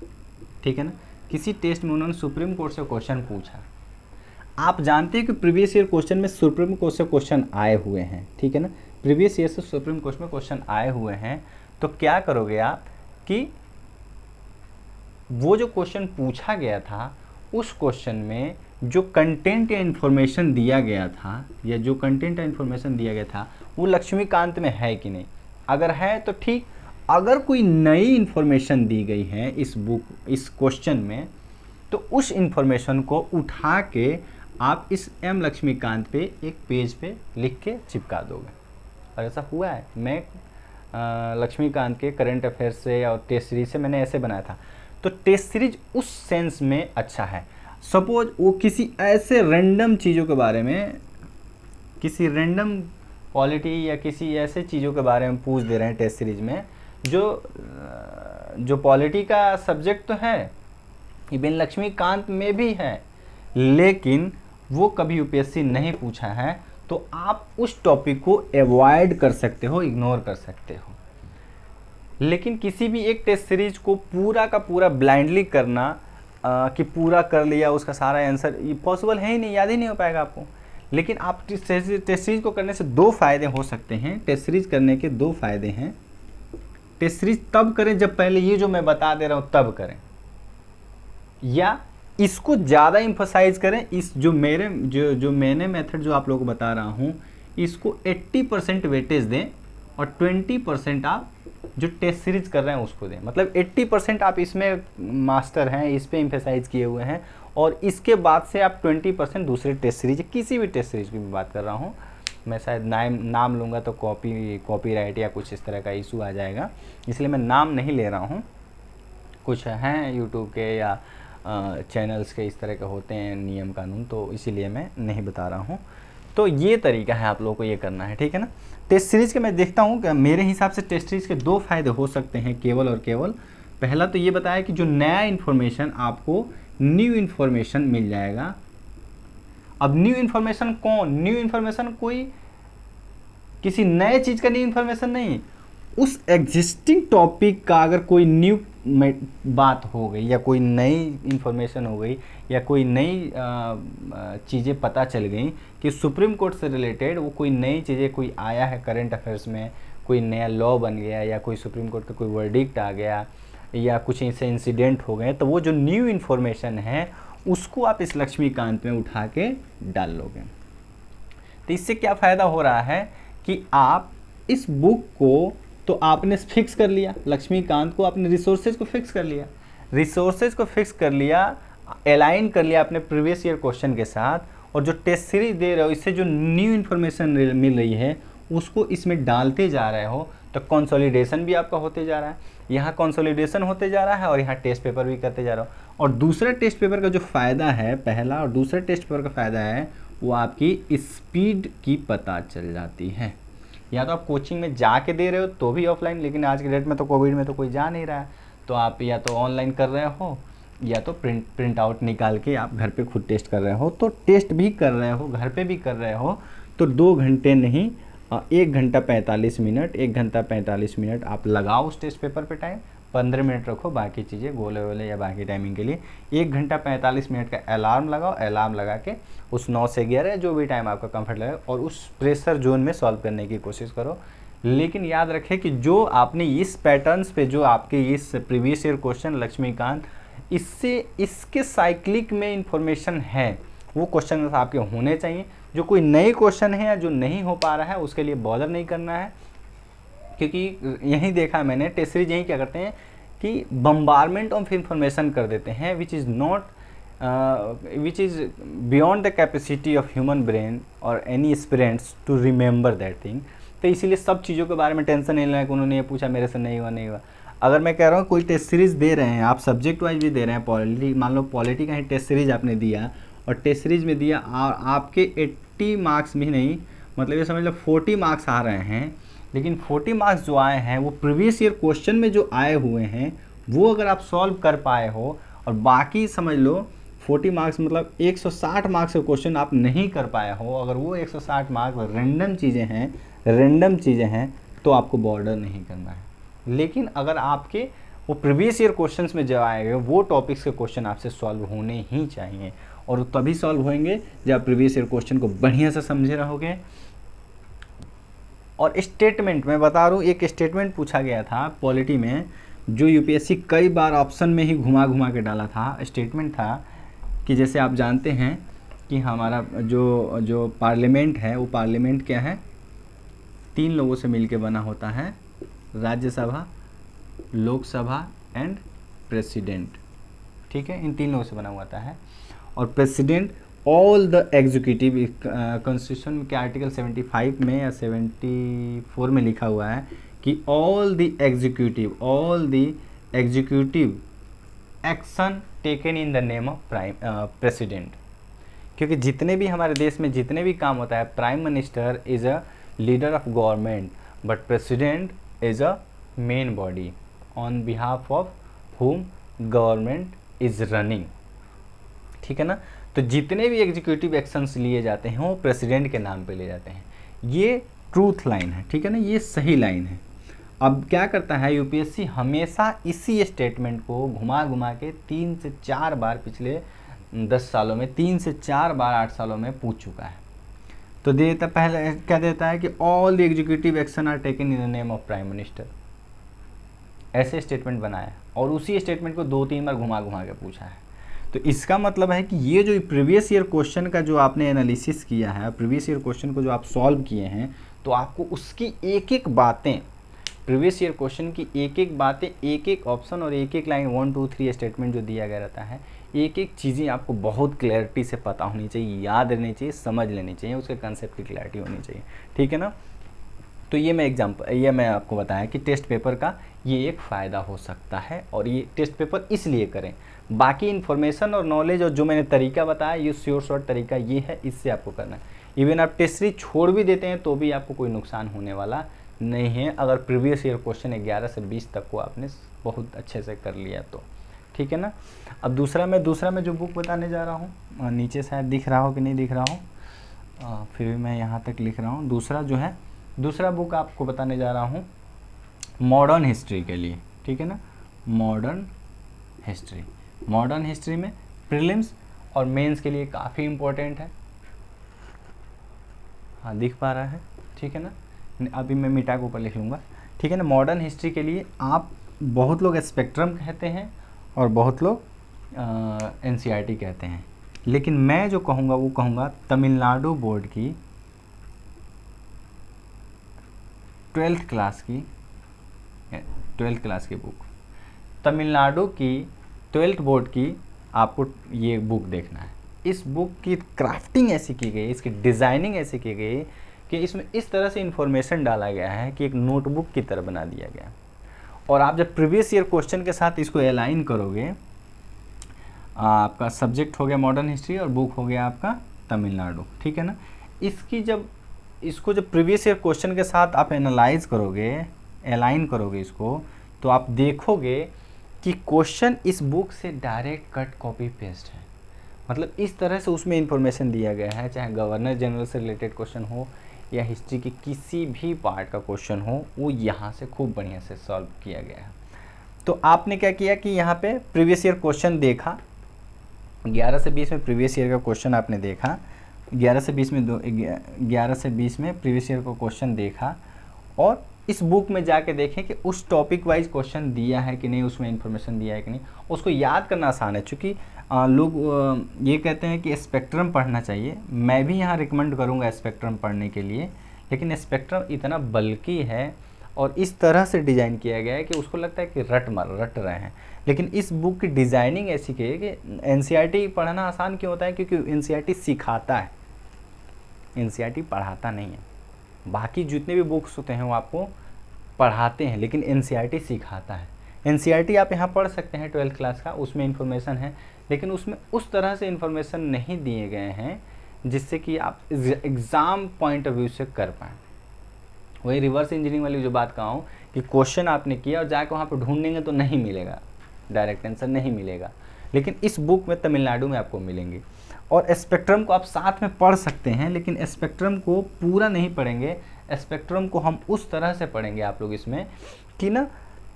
ठीक है ना, किसी टेस्ट में उन्होंने सुप्रीम कोर्ट से क्वेश्चन पूछा। आप जानते हैं कि प्रीवियस ईयर क्वेश्चन में सुप्रीम कोर्ट से क्वेश्चन आए हुए हैं, ठीक है ना, प्रीवियस ईयर से सुप्रीम कोर्ट में क्वेश्चन आए हुए हैं। तो क्या करोगे आप कि वो जो क्वेश्चन पूछा गया था उस क्वेश्चन में जो कंटेंट या इन्फॉर्मेशन दिया गया था, या जो कंटेंट या इन्फॉर्मेशन दिया गया था वो लक्ष्मीकांत में है कि नहीं। अगर है तो ठीक, अगर कोई नई इन्फॉर्मेशन दी गई है इस क्वेश्चन में, तो उस इन्फॉर्मेशन को उठा के आप इस एम लक्ष्मीकांत पे एक पेज पे लिख के चिपका दोगे। और ऐसा हुआ है, मैं लक्ष्मीकांत के करंट अफेयर्स से और टेस्ट सीरीज से मैंने ऐसे बनाया था। तो टेस्ट सीरीज उस सेंस में अच्छा है। सपोज वो किसी ऐसे रैंडम चीज़ों के बारे में, किसी रैंडम पॉलिटी या किसी ऐसे चीज़ों के बारे में पूछ दे रहे हैं टेस्ट सीरीज में, जो पॉलिटी का सब्जेक्ट तो है, इवन लक्ष्मीकांत में भी है, लेकिन वो कभी यूपीएससी नहीं पूछा है, तो आप उस टॉपिक को अवॉइड कर सकते हो, इग्नोर कर सकते हो। लेकिन किसी भी एक टेस्ट सीरीज को पूरा का पूरा ब्लाइंडली करना कि पूरा कर लिया उसका सारा आंसर, ये पॉसिबल है ही नहीं, याद ही नहीं हो पाएगा आपको। लेकिन आप टेस्ट सीरीज को करने से दो फायदे हो सकते हैं। टेस्ट सीरीज करने के दो फायदे हैं। टेस्ट सीरीज तब करें जब पहले ये जो मैं बता दे रहा हूँ तब करें, या इसको ज़्यादा इम्फोसाइज करें। इस जो मैंने मेथड जो आप लोगों को बता रहा हूँ, इसको 80% वेटेज दें और 20% आप जो टेस्ट सीरीज कर रहे हैं उसको दें। मतलब 80% आप इसमें मास्टर हैं, इस पे एम्फेसाइज किए हुए हैं, और इसके बाद से आप 20% दूसरे टेस्ट सीरीज, किसी भी टेस्ट सीरीज की भी बात कर रहा हूँ मैं, शायद नाम लूँगा तो कॉपीराइट या कुछ इस तरह का इशू आ जाएगा, इसलिए मैं नाम नहीं ले रहा हूँ। कुछ हैं यूट्यूब के या चैनल्स के इस तरह के होते हैं नियम कानून, तो इसीलिए मैं नहीं बता रहा हूँ। तो ये तरीका है आप लोगों को ये करना है, ठीक है ना। टेस्ट सीरीज़ के मैं देखता हूँ कि मेरे हिसाब से टेस्ट सीरीज़ के दो फायदे हो सकते हैं केवल और केवल। पहला तो ये बताया कि जो नया इन्फॉर्मेशन, आपको न्यू इन्फॉर्मेशन मिल जाएगा। अब न्यू इन्फॉर्मेशन न्यू इन्फॉर्मेशन कोई किसी नए चीज़ का न्यू इन्फॉर्मेशन नहीं, उस एग्जिस्टिंग टॉपिक का अगर कोई न्यू बात हो गई या कोई नई इन्फॉर्मेशन हो गई या कोई नई चीज़ें पता चल गई कि सुप्रीम कोर्ट से रिलेटेड वो कोई नई चीज़ें कोई आया है करंट अफेयर्स में, कोई नया लॉ बन गया या कोई सुप्रीम कोर्ट का कोई वर्डिक्ट आ गया या कुछ ऐसे इंसिडेंट हो गए, तो वो जो न्यू इन्फॉर्मेशन है उसको आप इस लक्ष्मीकांत में उठा के डाल लोगे। तो इससे क्या फ़ायदा हो रहा है कि आप इस बुक को तो आपने फिक्स कर लिया, लक्ष्मीकांत को आपने रिसोर्सेज को फिक्स कर लिया, अलाइन कर लिया अपने प्रीवियस ईयर क्वेश्चन के साथ, और जो टेस्ट सीरीज दे रहे हो इससे जो न्यू इन्फॉर्मेशन मिल रही है उसको इसमें डालते जा रहे हो, तो कंसोलिडेशन भी आपका होते जा रहा है। यहाँ कंसोलिडेशन होते जा रहा है और यहाँ टेस्ट पेपर भी करते जा रहे हो। और दूसरे टेस्ट पेपर का जो फ़ायदा है, पहला और दूसरे टेस्ट पेपर का फ़ायदा है वो आपकी स्पीड की पता चल जाती है। या तो आप कोचिंग में जाके दे रहे हो तो भी ऑफलाइन, लेकिन आज के डेट में तो कोविड में तो कोई जा नहीं रहा है, तो आप या तो ऑनलाइन कर रहे हो या तो प्रिंट आउट निकाल के आप घर पे खुद टेस्ट कर रहे हो, तो टेस्ट भी कर रहे हो, घर पे भी कर रहे हो, तो 2 घंटे नहीं 1 घंटा 45 मिनट, 1 घंटा 45 मिनट आप लगाओ उस टेस्ट पेपर पे टाइम, 15 मिनट रखो बाकी चीज़ें गोले वोले या बाकी टाइमिंग के लिए। 1 घंटा 45 मिनट का अलार्म लगाओ, अलार्म लगा के उस 9 से 11 जो भी टाइम आपका कंफर्ट लगे और उस प्रेशर जोन में सॉल्व करने की कोशिश करो। लेकिन याद रखें कि जो आपने इस पैटर्न्स पे, जो आपके इस प्रीवियस ईयर क्वेश्चन लक्ष्मीकांत, इससे इसके साइक्लिक में इंफॉर्मेशन है, वो क्वेश्चन आपके होने चाहिए। जो कोई नए क्वेश्चन है या जो नहीं हो पा रहा है उसके लिए बॉदर नहीं करना है, क्योंकि यही देखा मैंने टेस्ट सीरीज यही क्या करते हैं कि बम्बारमेंट ऑफ इंफॉर्मेशन कर देते हैं which is beyond the capacity of human brain और any aspirants to remember that thing. तो इसीलिए सब चीज़ों के बारे में टेंशन नहीं लेना कि उन्होंने ये पूछा मेरे से नहीं हुआ। अगर मैं कह रहा हूँ कोई टेस्ट सीरीज़ दे रहे हैं, आप सब्जेक्ट वाइज भी दे रहे हैं, पॉलिटी मान लो पॉलिटी का ही टेस्ट सीरीज आपने दिया और टेस्ट सीरीज में दिया और आपके 80 मार्क्स भी नहीं, मतलब ये समझ लो 40 मार्क्स आ रहे हैं, लेकिन 40 मार्क्स जो आए हैं वो प्रीवियस ईयर क्वेश्चन में जो आए हुए हैं वो अगर आप सॉल्व कर पाए हो, और बाकी समझ लो 40 मार्क्स मतलब 160 मार्क्स का क्वेश्चन आप नहीं कर पाए हो, अगर वो 160 मार्क्स रैंडम चीज़ें हैं तो आपको बॉर्डर नहीं करना है। लेकिन अगर आपके वो प्रीवियस ईयर क्वेश्चंस में जो आएंगे वो टॉपिक्स के क्वेश्चन आपसे सॉल्व होने ही चाहिए, और तभी सॉल्व होंगे जब आप प्रीवियस ईयर क्वेश्चन को बढ़िया से समझे रहोगे। और स्टेटमेंट मैं बता रहा हूँ, एक स्टेटमेंट पूछा गया था पॉलिटी में जो यूपीएससी कई बार ऑप्शन में ही घुमा के डाला था। स्टेटमेंट था कि जैसे आप जानते हैं कि हमारा जो पार्लियामेंट है वो पार्लियामेंट क्या है, 3 लोगों से मिलके बना होता है, राज्यसभा, लोकसभा एंड प्रेसिडेंट, ठीक है, इन 3 लोगों से बना हुआ है। और president all the executive constitution के आर्टिकल 75 में या 74 में लिखा हुआ है कि all the executive action taken in the name of president, क्योंकि जितने भी हमारे देश में जितने भी काम होता है, prime minister is a leader of government but president is a main body on behalf of whom government is running, ठीक है ना। तो जितने भी एग्जीक्यूटिव एक्शंस लिए जाते हैं वो प्रेसिडेंट के नाम पे लिए जाते हैं। ये ट्रूथ लाइन है, ठीक है ना, ये सही लाइन है। अब क्या करता है यूपीएससी, हमेशा इसी स्टेटमेंट को घुमा के 3 से 4 बार पिछले 10 सालों में 3 से 4 बार 8 सालों में पूछ चुका है। तो देता पहले क्या देता है कि all the executive action are taken in the name of prime minister, ऐसे स्टेटमेंट बनाया और उसी स्टेटमेंट को 2-3 बार घुमा के पूछा है। तो इसका मतलब है कि ये जो प्रीवियस ईयर क्वेश्चन का जो आपने एनालिसिस किया है, प्रीवियस ईयर क्वेश्चन को जो आप सॉल्व किए हैं, तो आपको उसकी एक बातें, प्रीवियस ईयर क्वेश्चन की एक बातें, एक ऑप्शन और एक लाइन 1 2 3 स्टेटमेंट जो दिया गया रहता है, एक चीज़ें आपको बहुत क्लैरिटी से पता होनी चाहिए, याद रहनी चाहिए, समझ लेनी चाहिए, उसके कंसेप्ट की क्लैरिटी होनी चाहिए, ठीक है ना। तो ये मैं आपको बताया कि टेस्ट पेपर का ये एक फ़ायदा हो सकता है, और ये टेस्ट पेपर इसलिए करें। बाकी इन्फॉर्मेशन और नॉलेज और जो मैंने तरीका बताया, ये श्योर शॉर्ट तरीका ये है, इससे आपको करना है। इवन आप टेस्ट सीरीज छोड़ भी देते हैं तो भी आपको कोई नुकसान होने वाला नहीं है, अगर प्रीवियस ईयर क्वेश्चन 11 से 20 तक को आपने बहुत अच्छे से कर लिया तो, ठीक है ना। अब दूसरा मैं जो बुक बताने जा रहा हूँ, नीचे शायद दिख रहा हो कि नहीं दिख रहा हो, फिर भी मैं यहाँ तक लिख रहा हूँ। दूसरा बुक आपको बताने जा रहा हूँ मॉडर्न हिस्ट्री के लिए, ठीक है ना। मॉडर्न हिस्ट्री में प्रीलिम्स और मेंस के लिए काफ़ी इम्पोर्टेंट है। हाँ, दिख पा रहा है, ठीक है ना। अभी मैं मिटा के ऊपर लिख लूँगा, ठीक है ना। मॉडर्न हिस्ट्री के लिए आप बहुत लोग स्पेक्ट्रम कहते हैं और बहुत लोग एनसीईआरटी कहते हैं, लेकिन मैं जो कहूँगा वो कहूँगा तमिलनाडु बोर्ड की 12th क्लास की बुक, तमिलनाडु की 12th बोर्ड की आपको ये बुक देखना है। इस बुक की क्राफ्टिंग ऐसी की गई, इसकी डिज़ाइनिंग ऐसी की गई कि इसमें इस तरह से इन्फॉर्मेशन डाला गया है कि एक नोटबुक की तरह बना दिया गया। और आप जब प्रीवियस ईयर क्वेश्चन के साथ इसको अलाइन करोगे, आपका सब्जेक्ट हो गया मॉडर्न हिस्ट्री और बुक हो गया आपका तमिलनाडु, ठीक है ना। इसको जब प्रीवियस ईयर क्वेश्चन के साथ आप एनालाइज करोगे, अलाइन करोगे इसको, तो आप देखोगे कि क्वेश्चन इस बुक से डायरेक्ट कट कॉपी पेस्ट है, मतलब इस तरह से उसमें इंफॉर्मेशन दिया गया है, चाहे गवर्नर जनरल से रिलेटेड क्वेश्चन हो या हिस्ट्री की किसी भी पार्ट का क्वेश्चन हो, वो यहाँ से खूब बढ़िया से सॉल्व किया गया है। तो आपने क्या किया कि यहाँ पे प्रीवियस ईयर क्वेश्चन देखा, 11 से 20 में प्रीवियस ईयर का क्वेश्चन आपने देखा, 11 से 20 में प्रीवियस ईयर का क्वेश्चन देखा, और इस बुक में जाके देखें कि उस टॉपिक वाइज क्वेश्चन दिया है कि नहीं, उसमें इंफॉर्मेशन दिया है कि नहीं। उसको याद करना आसान है, चूँकि लोग ये कहते हैं कि स्पेक्ट्रम पढ़ना चाहिए। मैं भी यहाँ रिकमेंड करूँगा स्पेक्ट्रम पढ़ने के लिए, लेकिन स्पेक्ट्रम इतना बल्कि है और इस तरह से डिज़ाइन किया गया है कि उसको लगता है कि रट रहे हैं। लेकिन इस बुक की डिज़ाइनिंग ऐसी की है कि एनसीईआरटी पढ़ना आसान क्यों होता है, क्योंकि एनसीईआरटी सिखाता है, एनसीईआरटी पढ़ाता नहीं है। बाकी जितने भी बुक्स होते हैं वो आपको पढ़ाते हैं, लेकिन एनसीईआरटी सिखाता है। एनसीईआरटी आप यहाँ पढ़ सकते हैं 12th क्लास का, उसमें इन्फॉर्मेशन है, लेकिन उसमें उस तरह से इन्फॉर्मेशन नहीं दिए गए हैं जिससे कि आप एग्ज़ाम पॉइंट ऑफ व्यू से कर पाएँ। वही रिवर्स इंजीनियरिंग वाली जो बात कहा हूँ कि क्वेश्चन आपने किया और जाकर वहाँ पर ढूंढेंगे तो नहीं मिलेगा, डायरेक्ट आंसर नहीं मिलेगा, लेकिन इस बुक में तमिलनाडु में आपको मिलेंगे। और स्पेक्ट्रम को आप साथ में पढ़ सकते हैं, लेकिन स्पेक्ट्रम को पूरा नहीं पढ़ेंगे। स्पेक्ट्रम को हम उस तरह से पढ़ेंगे आप लोग इसमें कि ना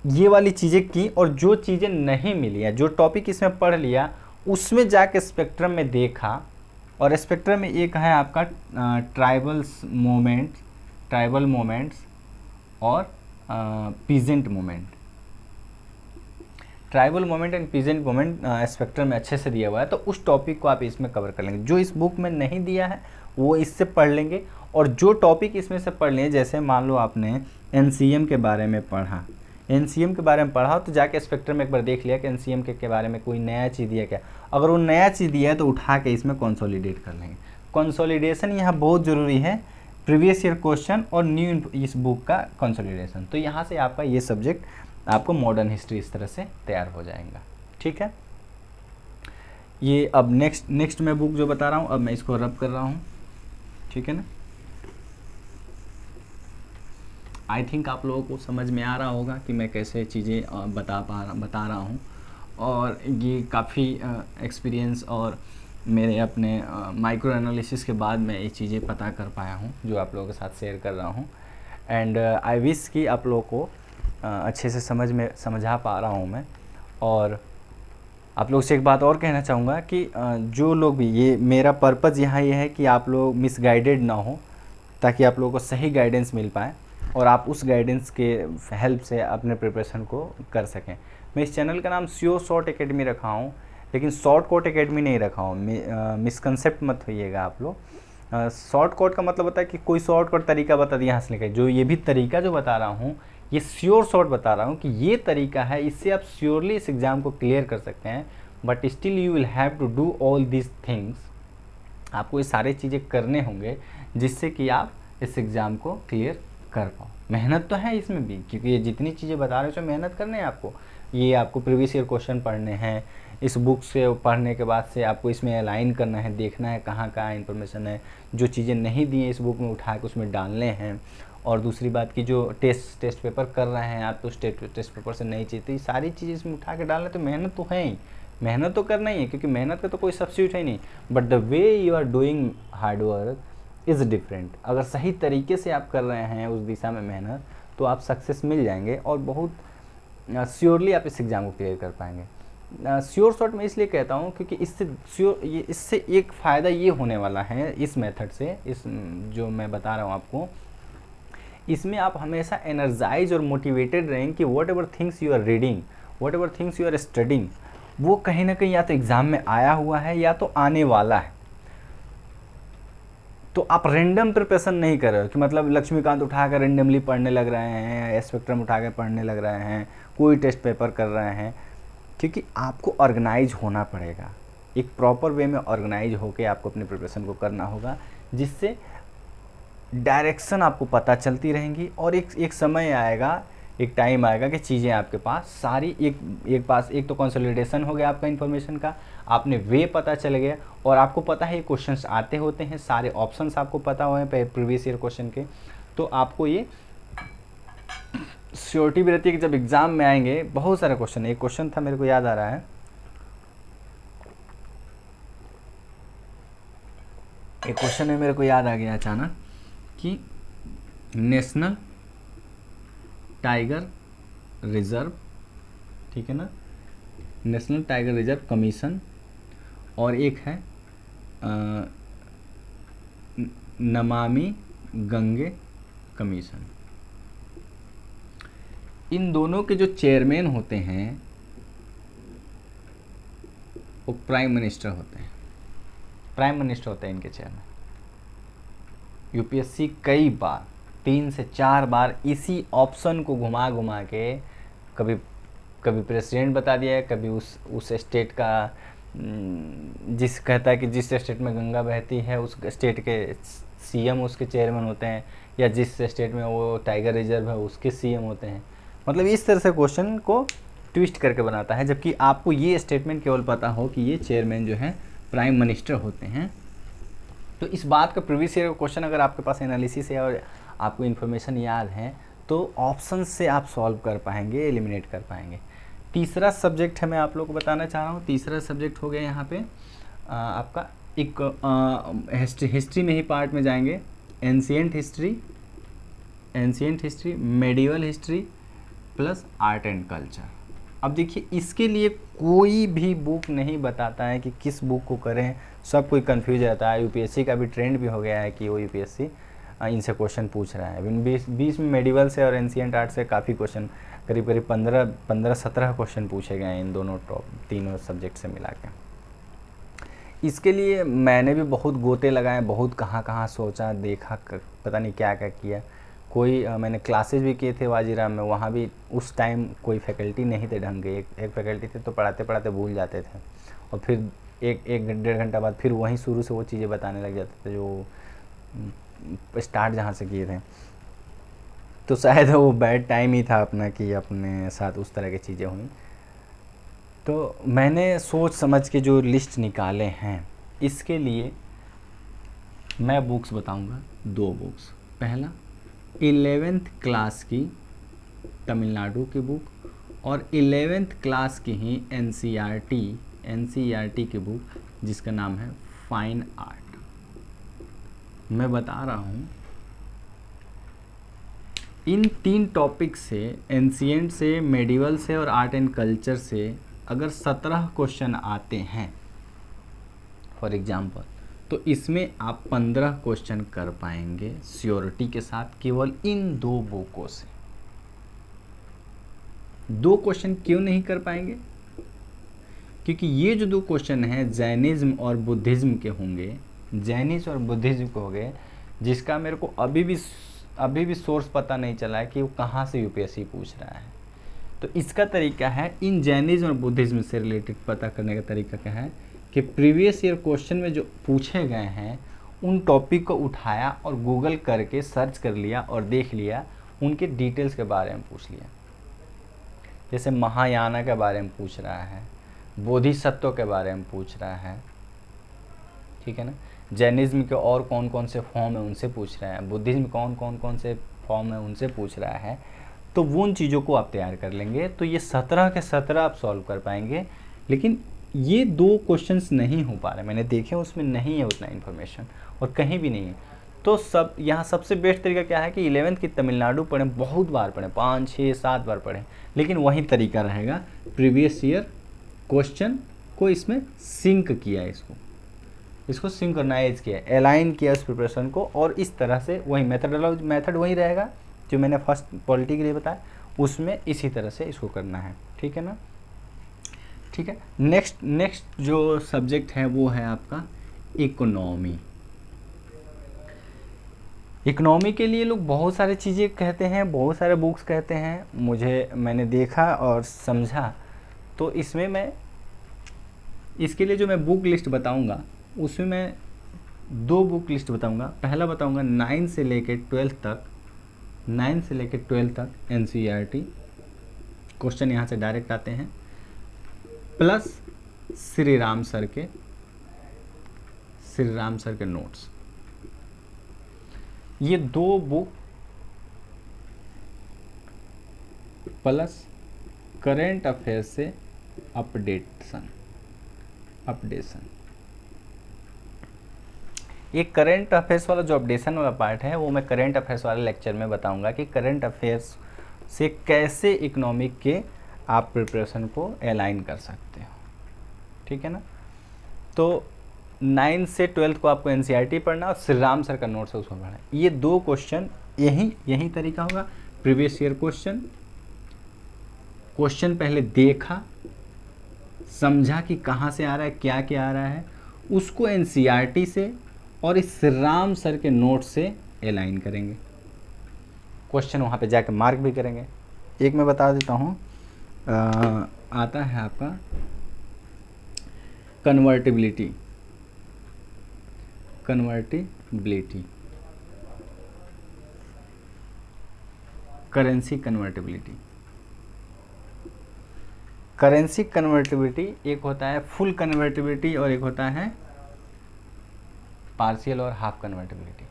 ये वाली चीज़ें की, और जो चीज़ें नहीं मिली है, जो टॉपिक इसमें पढ़ लिया उसमें जाके स्पेक्ट्रम में देखा। और स्पेक्ट्रम में एक है आपका ट्राइबल मोमेंट्स और peasant moment. Tribal moment and peasant moment spectrum में अच्छे से दिया हुआ है, तो उस टॉपिक को आप इसमें कवर कर लेंगे। जो इस बुक में नहीं दिया है वो इससे पढ़ लेंगे, और जो टॉपिक इसमें से पढ़ लें, जैसे मान लो आपने एनसीएम के बारे में पढ़ा, एनसीएम के बारे में पढ़ा तो जाके स्पेक्ट्रम में एक बार देख लिया कि एनसीएम के बारे में कोई नया चीज़ दिया क्या। अगर वो नया चीज़ दिया है तो उठा के इसमें कंसोलिडेट कर लेंगे। कंसोलिडेशन यहाँ बहुत ज़रूरी है, प्रीवियस ईयर क्वेश्चन और न्यू इस बुक का कंसोलिडेशन। तो यहाँ से आपका ये सब्जेक्ट आपको मॉडर्न हिस्ट्री इस तरह से तैयार हो जाएगा। ठीक है, ये अब नेक्स्ट मैं बुक जो बता रहा हूँ, अब मैं इसको रब कर रहा हूँ। ठीक है ना, आई थिंक आप लोगों को समझ में आ रहा होगा कि मैं कैसे चीज़ें बता रहा हूँ, और ये काफ़ी एक्सपीरियंस और मेरे अपने माइक्रो एनालिसिस के बाद मैं ये चीज़ें पता कर पाया हूँ जो आप लोगों के साथ शेयर कर रहा हूँ। एंड आई विश कि आप लोगों को अच्छे से समझा पा रहा हूँ मैं। और आप लोग से एक बात और कहना चाहूँगा कि जो लोग भी, ये मेरा पर्पज़ यहाँ ये है कि आप लोग मिसगाइडेड ना हो, ताकि आप लोगों को सही गाइडेंस मिल पाए और आप उस गाइडेंस के हेल्प से अपने प्रिपरेशन को कर सकें। मैं इस चैनल का नाम श्योर शॉर्ट एकेडमी रखा हूँ, लेकिन शॉर्ट कोट एकेडमी नहीं रखा हूँ। मिसकंसेप्ट मत होइएगा आप लोग। शॉर्ट कोट का मतलब होता है कि कोई शॉर्ट कोट तरीका बता दिया यहाँ से लेकर, जो ये भी तरीका जो बता रहा हूँ ये श्योर शॉर्ट बता रहा हूँ कि ये तरीका है, इससे आप श्योरली इस एग्ज़ाम को क्लियर कर सकते हैं। But still you will have to do all this things, आपको ये सारी चीज़ें करने होंगे जिससे कि आप इस एग्ज़ाम को क्लियर कर पाओ। मेहनत तो है इसमें भी, क्योंकि ये जितनी चीज़ें बता रहे हो उसमें मेहनत करने हैं आपको। ये आपको प्रीवियस ईयर क्वेश्चन पढ़ने हैं, इस बुक से पढ़ने के बाद से आपको इसमें अलाइन करना है, देखना है कहाँ कहाँ इन्फॉर्मेशन है, जो चीज़ें नहीं दी हैं इस बुक में उठा के उसमें डालने हैं। और दूसरी बात की जो टेस्ट पेपर कर रहे हैं आप, तो टेस्ट पेपर से नहीं चाहिए, तो ये सारी चीज़ें इसमें उठा के डालना, तो मेहनत तो है ही, मेहनत तो करना ही है, क्योंकि मेहनत का तो कोई सब्स्टिट्यूट है नहीं। But the way you are doing hard work is different. अगर सही तरीके से आप कर रहे हैं उस दिशा में मेहनत, तो आप सक्सेस मिल जाएंगे और बहुत श्योरली आप इस एग्ज़ाम को क्लियर कर पाएंगे। श्योर शॉर्ट में इसलिए कहता हूँ क्योंकि इससे एक फ़ायदा ये होने वाला है इस मेथड से, इस जो मैं बता रहा हूँ आपको, इसमें आप हमेशा एनर्जाइज और मोटिवेटेड रहेंगे कि whatever things you are reading, whatever things you are studying, वो कहीं ना कहीं या तो एग्ज़ाम में आया हुआ है या तो आने वाला है। तो आप रेंडम प्रिपरेशन नहीं कर रहे हो कि मतलब लक्ष्मीकांत उठाकर रेंडमली पढ़ने लग रहे हैं, स्पेक्ट्रम उठाकर पढ़ने लग रहे हैं, कोई टेस्ट पेपर कर रहे हैं, क्योंकि आपको ऑर्गेनाइज होना पड़ेगा। एक प्रॉपर वे में ऑर्गेनाइज होकर आपको अपने प्रिपरेशन को करना होगा, जिससे डायरेक्शन आपको पता चलती रहेंगी। और एक समय आएगा, एक टाइम आएगा कि चीज़ें आपके पास सारी एक तो कंसोलिडेशन हो गया आपका इन्फॉर्मेशन का, आपने वे पता चल गया, और आपको पता है ये क्वेश्चंस आते होते हैं, सारे ऑप्शंस आपको पता हुए हैं प्रीवियस ईयर क्वेश्चन के, तो आपको ये श्योरिटी भी रहती है कि जब एग्ज़ाम में आएंगे बहुत सारे क्वेश्चन। एक क्वेश्चन था मेरे को याद आ रहा है, एक क्वेश्चन है मेरे को याद आ गया अचानक कि नेशनल टाइगर रिजर्व, ठीक है ना, नेशनल टाइगर रिजर्व कमीशन, और एक है नमामि गंगे कमीशन। इन दोनों के जो चेयरमैन होते हैं वो प्राइम मिनिस्टर होते हैं, प्राइम मिनिस्टर होते हैं इनके चेयरमैन। यूपीएससी कई बार 3 से 4 बार इसी ऑप्शन को घुमा घुमा के कभी कभी प्रेसिडेंट बता दिया है, कभी उस स्टेट का जिस कहता है कि जिस स्टेट में गंगा बहती है उस स्टेट के सीएम उसके चेयरमैन होते हैं, या जिस स्टेट में वो टाइगर रिजर्व है उसके सीएम होते हैं। मतलब इस तरह से क्वेश्चन को ट्विस्ट करके बनाता है, जबकि आपको ये स्टेटमेंट केवल पता हो कि ये चेयरमैन जो है प्राइम मिनिस्टर होते हैं। तो इस बात का प्रीवियस ईयर क्वेश्चन अगर आपके पास एनालिसिस है और आपको इन्फॉर्मेशन याद है तो ऑप्शन से आप सॉल्व कर पाएंगे, एलिमिनेट कर पाएंगे। तीसरा सब्जेक्ट है, मैं आप लोगों को बताना चाह रहा हूँ, तीसरा सब्जेक्ट हो गया यहाँ पे आपका एक हिस्ट्री में ही पार्ट में जाएंगे, ancient history, medieval history plus art and culture. अब देखिए इसके लिए कोई भी बुक नहीं बताता है कि किस बुक को करें, सब कोई कंफ्यूज रहता है। यूपीएससी का भी ट्रेंड भी हो गया है कि वो यूपीएससी इनसे क्वेश्चन पूछ रहा है। 20 में मेडिवल से और एंशिएंट आर्ट से काफ़ी क्वेश्चन, करीब 15-17 क्वेश्चन पूछे गए हैं इन दोनों तीनों सब्जेक्ट से मिला के। इसके लिए मैंने भी बहुत गोते लगाए, बहुत कहाँ सोचा देखा, पता नहीं क्या क्या किया। कोई मैंने क्लासेस भी किए थे वाजीराम में, वहाँ भी उस टाइम कोई फैकल्टी नहीं थे ढंग के, एक फैकल्टी थे तो पढ़ाते पढ़ाते भूल जाते थे, और फिर एक डेढ़ घंटा बाद फिर वहीं शुरू से वो चीज़ें बताने लग जाते थे जो स्टार्ट जहाँ से किए थे। तो शायद वो बैड टाइम ही था अपना कि अपने साथ उस तरह की चीज़ें हुई। तो मैंने सोच समझ के जो लिस्ट निकाले हैं, इसके लिए मैं बुक्स बताऊंगा, 2 बुक्स। पहला 11th क्लास की तमिलनाडु की बुक, और 11th क्लास की ही एनसीईआरटी की बुक जिसका नाम है फाइन आर्ट। मैं बता रहा हूँ इन 3 टॉपिक से, एंशिएंट से, मेडिवल से और आर्ट एंड कल्चर से अगर 17 क्वेश्चन आते हैं फॉर एग्जांपल, तो इसमें आप 15 क्वेश्चन कर पाएंगे श्योरिटी के साथ, केवल इन 2 बुकों से। 2 क्वेश्चन क्यों नहीं कर पाएंगे? क्योंकि ये जो 2 क्वेश्चन हैं जैनिज्म और बुद्धिज्म के होंगे, जैनिज्म और बुद्धिज्म के होंगे, जिसका मेरे को अभी भी सोर्स पता नहीं चला है कि वो कहाँ से यूपीएससी पूछ रहा है। तो इसका तरीका है, इन जैनिज्म और बुद्धिज्म से रिलेटेड पता करने का तरीका क्या है कि प्रीवियस ईयर क्वेश्चन में जो पूछे गए हैं उन टॉपिक को उठाया और गूगल करके सर्च कर लिया और देख लिया, उनके डिटेल्स के बारे में पूछ लिया। जैसे महायाना के बारे में पूछ रहा है, बोधिसत्व के बारे में पूछ रहा है, ठीक है ना, जैनिज्म के और कौन कौन से फॉर्म है उनसे पूछ रहा है, बुद्धिज्म कौन से फॉर्म है उनसे पूछ रहा है। तो वो उन चीज़ों को आप तैयार कर लेंगे तो ये 17 के 17 आप सॉल्व कर पाएंगे। लेकिन ये 2 क्वेश्चंस नहीं हो पा रहे, मैंने देखे उसमें नहीं है उतना इन्फॉर्मेशन और कहीं भी नहीं है। तो सब यहाँ सबसे बेस्ट तरीका क्या है कि 11th की तमिलनाडु पढ़ें, बहुत बार पढ़ें, 5, 6, 7 बार पढ़ें, लेकिन वही तरीका रहेगा, प्रीवियस ईयर क्वेश्चन को इसमें सिंक किया, इसको सिंक्रोनाइज किया, अलाइन किया उस प्रिपरेशन को, और इस तरह से वही मेथड वही रहेगा जो मैंने फर्स्ट पॉलिटी के लिए बताया, उसमें इसी तरह से इसको करना है, ठीक है ना। ठीक है, नेक्स्ट जो सब्जेक्ट है वो है आपका इकोनॉमी। इकोनॉमी के लिए लोग बहुत सारी चीज़ें कहते हैं, बहुत सारे बुक्स कहते हैं, मैंने देखा और समझा, तो इसमें मैं इसके लिए जो मैं बुक लिस्ट बताऊंगा उसमें मैं 2 बुक लिस्ट बताऊंगा। पहला बताऊंगा 9 से लेकर 12 तक एनसीईआरटी क्वेश्चन यहाँ से डायरेक्ट आते हैं, प्लस श्री राम सर के नोट्स। ये 2 बुक प्लस करेंट अफेयर से अपडेशन। ये करंट अफेयर्स वाला जो अपडेशन वाला पार्ट है वो मैं करंट अफेयर्स वाले लेक्चर में बताऊंगा कि करंट अफेयर्स से कैसे इकोनॉमिक के आप प्रिपरेशन को अलाइन कर सकते हो, ठीक है ना। तो 9 से 12 को आपको एनसीईआरटी पढ़ना और श्री राम सर का नोट्स है उसको पढ़ना। ये 2 क्वेश्चन यही तरीका होगा। प्रीवियस ईयर क्वेश्चन पहले देखा, समझा कि कहाँ से आ रहा है, क्या क्या आ रहा है, उसको एनसीईआरटी से और इस श्री राम सर के नोट से अलाइन करेंगे। क्वेश्चन वहाँ पे जाके मार्क भी करेंगे। एक मैं बता देता हूँ, आता है आपका कन्वर्टिबिलिटी, करेंसी कन्वर्टिबिलिटी। एक होता है फुल कन्वर्टिबिलिटी और एक होता है पार्शियल और हाफ कन्वर्टिबिलिटी।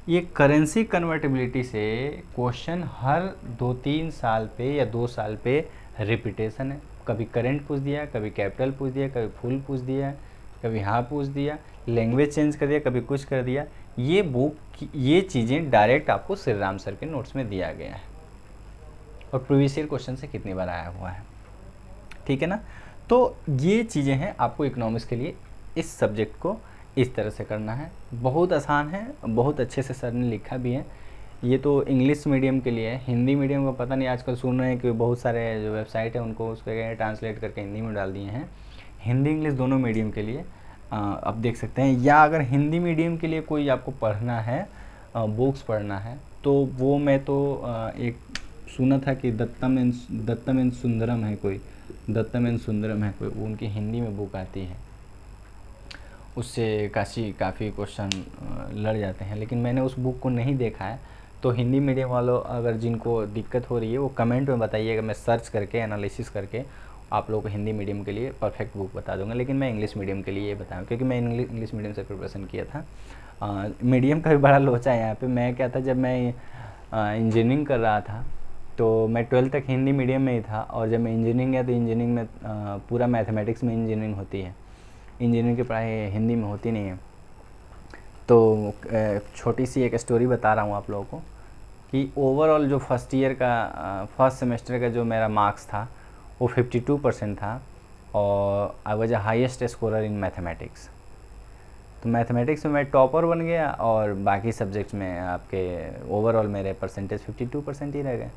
ये करेंसी कन्वर्टिबिलिटी से क्वेश्चन हर 2-3 साल पे या 2 साल पे रिपीटेशन है। कभी करेंट पूछ दिया, कभी कैपिटल पूछ दिया, कभी फुल पूछ दिया, कभी हाफ पूछ दिया, लैंग्वेज चेंज कर दिया, कभी कुछ कर दिया। ये बुक ये चीज़ें डायरेक्ट आपको श्री राम सर के नोट्स में दिया गया है और प्रीवियस ईयर क्वेश्चन से कितनी बार आया हुआ है, ठीक है ना। तो ये चीज़ें हैं आपको इकोनॉमिक्स के लिए, इस सब्जेक्ट को इस तरह से करना है। बहुत आसान है, बहुत अच्छे से सर ने लिखा भी है। ये तो इंग्लिश मीडियम के लिए है, हिंदी मीडियम का पता नहीं, आजकल सुन रहे हैं कि बहुत सारे जो वेबसाइट है उनको उसके ट्रांसलेट करके हिंदी में डाल दिए हैं। हिंदी इंग्लिश दोनों मीडियम के लिए आप देख सकते हैं। या अगर हिंदी मीडियम के लिए कोई आपको पढ़ना है, बुक्स पढ़ना है, तो वो मैं तो एक सुना था कि दत्तम एंड सुंदरम है कोई, वो उनकी हिंदी में बुक आती है, उससे काफ़ी क्वेश्चन लड़ जाते हैं। लेकिन मैंने उस बुक को नहीं देखा है। तो हिंदी मीडियम वालों अगर जिनको दिक्कत हो रही है वो कमेंट में बताइएगा, मैं सर्च करके एनालिसिस करके आप लोगों को हिंदी मीडियम के लिए परफेक्ट बुक बता दूंगा। लेकिन मैं इंग्लिश मीडियम के लिए ये बताऊँ क्योंकि मैं इंग्लिश मीडियम से प्रिपरेशन किया था। मीडियम का भी बड़ा लोचा है यहाँ पे। मैं क्या था, जब मैं इंजीनियरिंग कर रहा था तो मैं 12th तक हिंदी मीडियम में ही था, और जब मैं इंजीनियरिंग गया तो इंजीनियरिंग में पूरा मैथमेटिक्स में इंजीनियरिंग होती है, इंजीनियरिंग की पढ़ाई हिंदी में होती नहीं है। तो छोटी सी एक स्टोरी बता रहा हूँ आप लोगों को कि ओवरऑल जो फर्स्ट सेमेस्टर का जो मेरा मार्क्स था वो 52% था, और I was a highest scorer in mathematics. तो मैथमेटिक्स में मैं टॉपर बन गया और बाकी सब्जेक्ट्स में आपके ओवरऑल मेरे परसेंटेज 52% ही रह गए।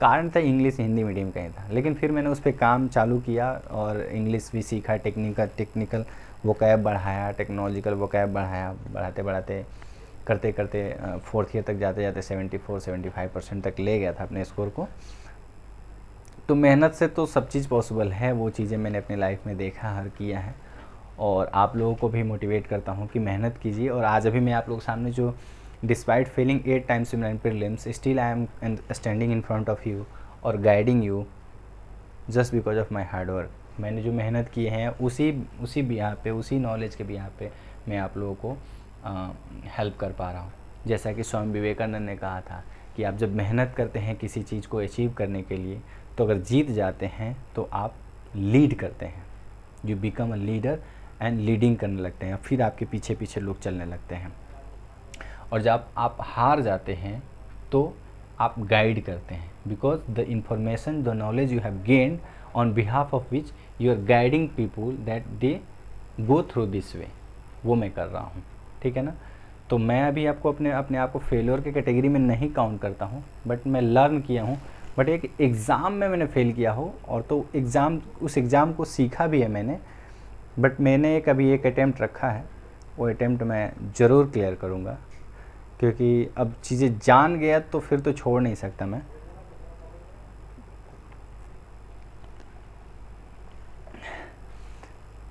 कारण था इंग्लिश हिंदी मीडियम का ही था। लेकिन फिर मैंने उस पर काम चालू किया और इंग्लिश भी सीखा, टेक्निकल वोकैब बढ़ाया, टेक्नोलॉजिकल वोकैब बढ़ाया, बढ़ाते करते 4th ईयर तक जाते 74-75% तक ले गया था अपने स्कोर को। तो मेहनत से तो सब चीज़ पॉसिबल है, वो चीज़ें मैंने अपनी लाइफ में देखा, हर किया है, और आप लोगों को भी मोटिवेट करता हूँ कि मेहनत कीजिए। और आज अभी मैं आप लोगों के सामने जो despite failing 8 times in 9 prelims still I am standing in front of you और guiding you just because of my hard work. मैंने जो मेहनत की है उसी बिहार पे, उसी नॉलेज के बिहार पे मैं आप लोगों को हेल्प कर पा रहा हूँ। जैसा कि स्वामी विवेकानंद ने कहा था कि आप जब मेहनत करते हैं किसी चीज़ को अचीव करने के लिए, तो अगर जीत जाते हैं तो आप लीड करते हैं, you become a leader and leading करने लगते हैं, फिर आपके पीछे पीछे लोग चलने लगते हैं। और जब आप हार जाते हैं तो आप गाइड करते हैं, because the information, the knowledge you have gained on behalf of which you are guiding people that they go through this way, वो मैं कर रहा हूँ, ठीक है ना। तो मैं अभी आपको अपने आप को फेलियर के कैटेगरी में नहीं काउंट करता हूँ, बट मैं लर्न किया हूँ। बट एक एग्ज़ाम में मैंने फेल किया हो, और तो उस एग्ज़ाम को सीखा भी है मैंने, बट मैंने अभी एक अटैम्प्ट रखा है, वो अटैम्प्ट मैं ज़रूर क्लियर करूँगा, क्योंकि अब चीज़ें जान गया तो फिर तो छोड़ नहीं सकता मैं।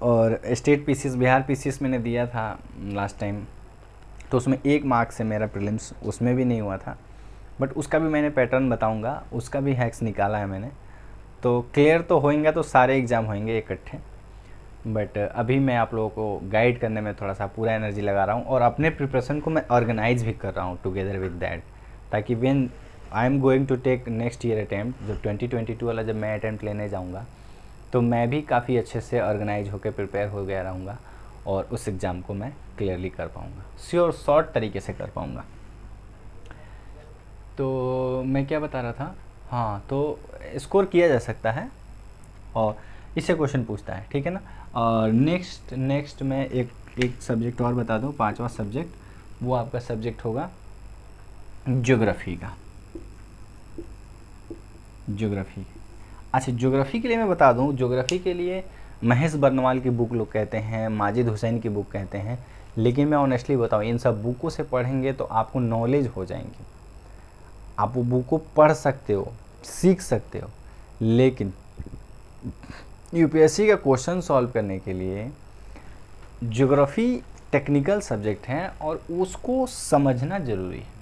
और स्टेट पीसीएस, बिहार पीसीएस मैंने दिया था लास्ट टाइम, तो उसमें 1 मार्क से मेरा प्रीलिम्स उसमें भी नहीं हुआ था, बट उसका भी मैंने पैटर्न बताऊंगा, उसका भी हैक्स निकाला है मैंने। तो क्लियर तो होएंगे तो सारे एग्ज़ाम होंगे इकट्ठे, बट अभी मैं आप लोगों को गाइड करने में थोड़ा सा पूरा एनर्जी लगा रहा हूँ, और अपने प्रिपरेशन को मैं ऑर्गेनाइज भी कर रहा हूँ टुगेदर विद दैट, ताकि when I am going to take next year attempt, जब 2022 वाला जब मैं अटैम्प्ट लेने जाऊँगा तो मैं भी काफ़ी अच्छे से ऑर्गेनाइज होकर प्रिपेयर हो गया रहूँगा और उस एग्ज़ाम को मैं क्लियरली कर पाऊँगा, श्योर शॉर्ट तरीके से कर पाऊँगा। तो मैं क्या बता रहा था, हाँ, तो स्कोर किया जा सकता है और इससे क्वेश्चन पूछता है, ठीक है ना। और नेक्स्ट मैं एक सब्जेक्ट और बता दूँ, 5वां सब्जेक्ट, वो आपका सब्जेक्ट होगा ज्योग्राफी का। ज्योग्राफी, अच्छा, ज्योग्राफी के लिए मैं बता दूँ, ज्योग्राफी के लिए महेश बर्नवाल की बुक लोग कहते हैं, माजिद हुसैन की बुक कहते हैं, लेकिन मैं ऑनेस्टली बताऊँ, इन सब बुकों से पढ़ेंगे तो आपको नॉलेज हो जाएंगी, आप वो बुक को पढ़ सकते हो, सीख सकते हो, लेकिन यूपीएससी का क्वेश्चन सॉल्व करने के लिए ज्योग्राफी टेक्निकल सब्जेक्ट है और उसको समझना ज़रूरी है।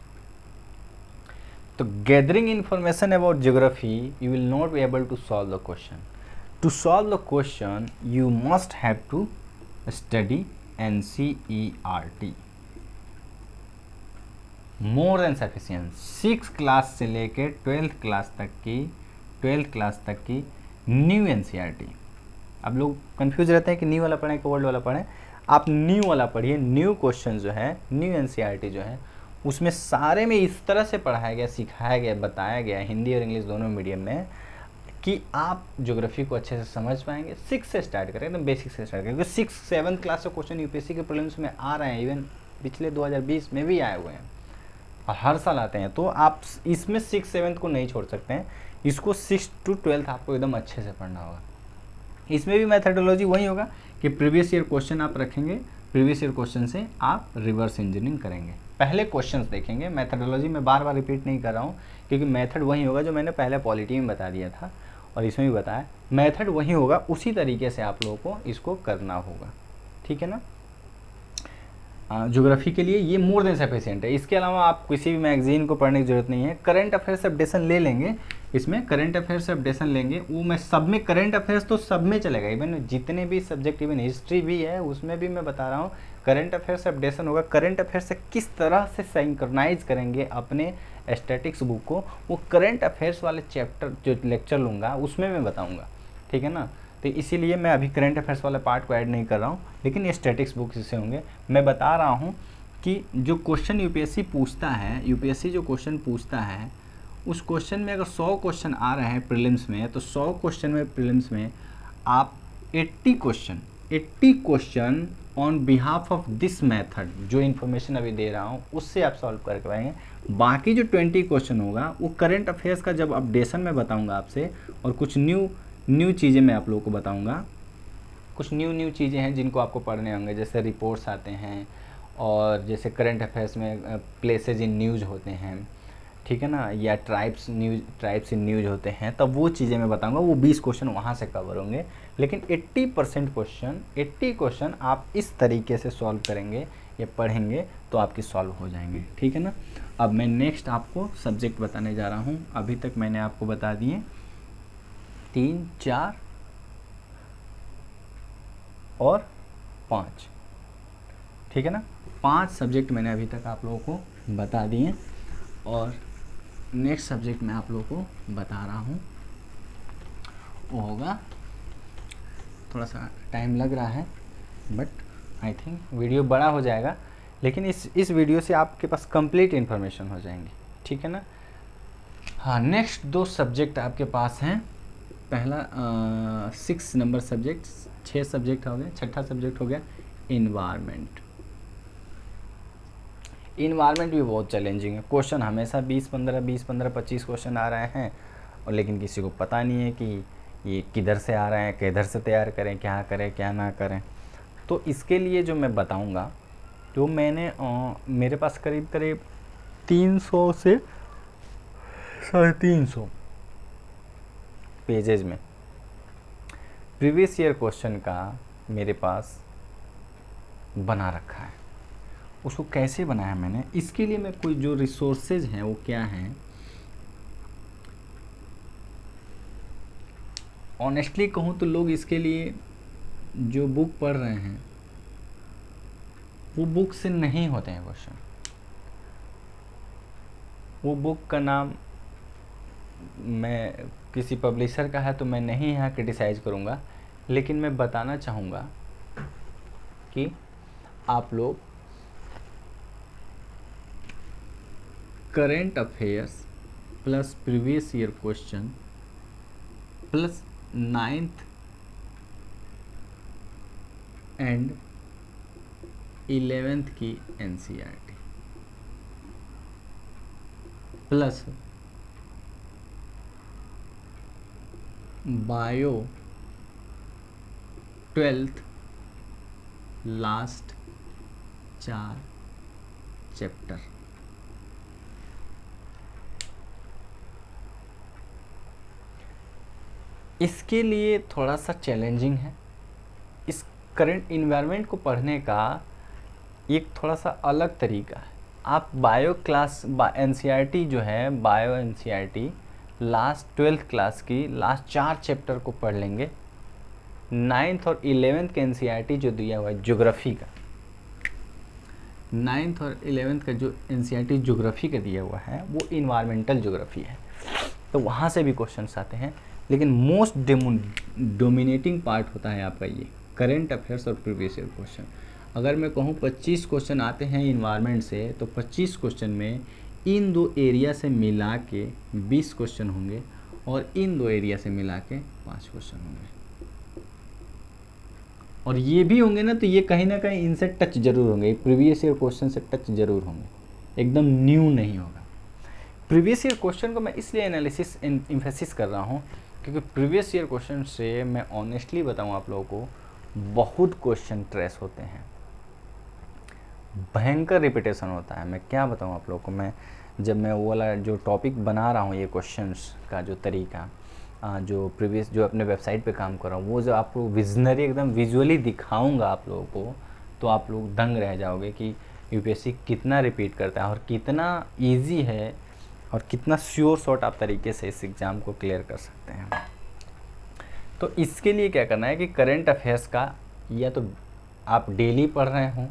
तो gathering information about geography, you will not be able to solve the question. To solve the question you must have to study NCERT more than sufficient. 6 class से लेकर 12th क्लास तक की न्यू NCERT। अब लोग confuse रहते हैं कि new वाला पढ़ें कि ओल्ड वाला पढ़ें, आप न्यू वाला पढ़िए। न्यू क्वेश्चन जो है, न्यू NCERT जो है, उसमें सारे में इस तरह से पढ़ाया गया, सिखाया गया, बताया गया, हिंदी और इंग्लिश दोनों मीडियम में, कि आप ज्योग्राफी को अच्छे से समझ पाएंगे। 6 से स्टार्ट करें, एकदम बेसिक से स्टार्ट करें, क्योंकि 6-7 क्लास के क्वेश्चन यूपीएससी के प्रीलिम्स में आ रहे हैं, इवन पिछले 2020 में भी आए हुए हैं और हर साल आते हैं। तो आप इसमें 6-7 को नहीं छोड़ सकते हैं, इसको 6 to 12 आपको एकदम अच्छे से पढ़ना होगा। इसमें भी मैथडोलॉजी वही होगा कि प्रीवियस ईयर क्वेश्चन आप रखेंगे, प्रीवियस ईयर क्वेश्चन से आप रिवर्स इंजीनियरिंग करेंगे, पहले क्वेश्चंस देखेंगे। मैथडोलॉजी में बार बार रिपीट नहीं कर रहा हूँ, क्योंकि मेथड वही होगा जो मैंने पहले पॉलिटी में बता दिया था और इसमें भी बताया, मेथड वही होगा, उसी तरीके से आप लोगों को इसको करना होगा, ठीक है ना। ज्योग्राफी के लिए ये मोर देन सफिशिएंट है। इसके अलावा आप किसी भी मैगजीन को पढ़ने की जरूरत नहीं है। करंट अफेयर्स अपडेशन ले लेंगे, इसमें करंट अफेयर्स अपडेशन लेंगे, वो मैं सब में, करंट अफेयर्स तो सब में चलेगा, इवन जितने भी सब्जेक्ट, इवन हिस्ट्री भी है उसमें भी मैं बता रहा हूँ करंट अफेयर्स अपडेशन होगा। करंट अफेयर्स से किस तरह से सिंक्रोनाइज करेंगे अपने स्टैटिक्स बुक को, वो करंट अफेयर्स वाले चैप्टर जो लेक्चर लूँगा उसमें मैं बताऊँगा, ठीक है ना। तो इसीलिए मैं अभी करंट अफेयर्स वाला पार्ट को ऐड नहीं कर रहा हूँ, लेकिन ये स्टैटिक्स बुक इससे होंगे। मैं बता रहा हूँ कि जो क्वेश्चन यूपीएससी पूछता है, यूपीएससी जो क्वेश्चन पूछता है, उस क्वेश्चन में अगर 100 क्वेश्चन आ रहे हैं प्रीलिम्स में, तो 100 क्वेश्चन में प्रीलिम्स में आप 80 question on behalf of this method, जो इन्फॉर्मेशन अभी दे रहा हूँ उससे आप सॉल्व करके पाएंगे। बाकी जो 20 क्वेश्चन होगा वो करंट अफेयर्स का जब अपडेशन में बताऊँगा आपसे, और कुछ न्यू चीज़ें मैं आप लोगों को बताऊंगा। कुछ न्यू चीज़ें हैं जिनको आपको पढ़ने होंगे, जैसे रिपोर्ट्स आते हैं और जैसे करंट अफेयर्स में प्लेसेज इन न्यूज़ होते हैं, ठीक है ना, या ट्राइब्स इन न्यूज़ होते हैं, तब वो चीज़ें मैं बताऊंगा। वो 20 क्वेश्चन वहाँ से कवर होंगे, लेकिन 80 क्वेश्चन आप इस तरीके से सॉल्व करेंगे या पढ़ेंगे तो आपकी सॉल्व हो जाएंगे, ठीक है ना। अब मैं नेक्स्ट आपको सब्जेक्ट बताने जा रहा हूँ। अभी तक मैंने आपको बता दिए 3, 4 और 5, ठीक है ना। 5 सब्जेक्ट मैंने अभी तक आप लोगों को बता दिए, और नेक्स्ट सब्जेक्ट मैं आप लोगों को बता रहा हूँ, वो होगा, थोड़ा सा टाइम लग रहा है बट आई थिंक वीडियो बड़ा हो जाएगा, लेकिन इस वीडियो से आपके पास कंप्लीट इन्फॉर्मेशन हो जाएंगी, ठीक है ना। हाँ, नेक्स्ट 2 सब्जेक्ट आपके पास हैं। पहला 6 नंबर सब्जेक्ट, 6 सब्जेक्ट हो गए, छठा सब्जेक्ट हो गया इन्वायरमेंट। इन्वायरमेंट भी बहुत चैलेंजिंग है। क्वेश्चन हमेशा 20-15, 25 क्वेश्चन आ रहे हैं, और लेकिन किसी को पता नहीं है कि ये किधर से आ रहे हैं, किधर से तैयार करें, क्या करें क्या ना करें। तो इसके लिए जो मैं बताऊंगा, जो मैंने मेरे पास करीब 300 से 350 पेजेज में प्रीवियस ईयर क्वेश्चन का मेरे पास बना रखा है। उसको कैसे बनाया मैंने, इसके लिए मैं कोई जो रिसोर्सेज हैं वो क्या हैं, ऑनेस्टली कहूँ तो लोग इसके लिए जो बुक पढ़ रहे हैं वो बुक से नहीं होते हैं क्वेश्चन। वो बुक का नाम मैं किसी पब्लिशर का है तो मैं नहीं यहाँ क्रिटिसाइज़ करूँगा, लेकिन मैं बताना चाहूँगा कि आप लोग current affairs plus previous year question plus 9th and 11th की NCERT plus bio 12th last 4 chapter. इसके लिए थोड़ा सा चैलेंजिंग है। इस करंट इन्वायरमेंट को पढ़ने का एक थोड़ा सा अलग तरीका है। आप बायो क्लास NCERT जो है, bio NCERT last 12th class की लास्ट 4 चैप्टर को पढ़ लेंगे। 9th और 11th के NCERT जो दिया हुआ है ज्योग्राफी का, 9th और 11th का जो NCERT ज्योग्राफी का दिया हुआ है वो इन्वायरमेंटल ज्योग्राफी है, तो वहाँ से भी क्वेश्चंस आते हैं। लेकिन मोस्ट डोमिनेटिंग पार्ट होता है आपका ये करेंट अफेयर्स और प्रीवियस ईयर क्वेश्चन। अगर मैं कहूँ 25 क्वेश्चन आते हैं इन्वायरमेंट से, तो 25 क्वेश्चन में इन 2 एरिया से मिला के 20 क्वेश्चन होंगे और इन 2 एरिया से मिला के 5 क्वेश्चन होंगे। और ये भी होंगे ना तो ये कहीं ना कहीं इनसे टच जरूर होंगे, प्रीवियस ईयर क्वेश्चन से टच जरूर होंगे, एकदम न्यू नहीं होगा। प्रीवियस ईयर क्वेश्चन को मैं इसलिए एनालिसिस एम्फेसिस कर रहा हूँ क्योंकि प्रीवियस ईयर क्वेश्चन से मैं ऑनेस्टली बताऊँ आप लोगों को, बहुत क्वेश्चन ट्रेस होते हैं, भयंकर रिपीटेशन होता है। मैं क्या बताऊँ आप लोगों को, मैं जब मैं वो वाला जो टॉपिक बना रहा हूँ, ये क्वेश्चंस का जो तरीका जो प्रीवियस जो अपने वेबसाइट पे काम कर रहा हूँ, वो जो आपको विजनरी एकदम विजुअली दिखाऊंगा आप लोगों को, तो आप लोग दंग रह जाओगे कि यूपीएससी कितना रिपीट करता है और कितना इजी है और कितना श्योर शॉट आप तरीके से इस एग्ज़ाम को क्लियर कर सकते हैं। तो इसके लिए क्या करना है कि करंट अफेयर्स का या तो आप डेली पढ़ रहे हों,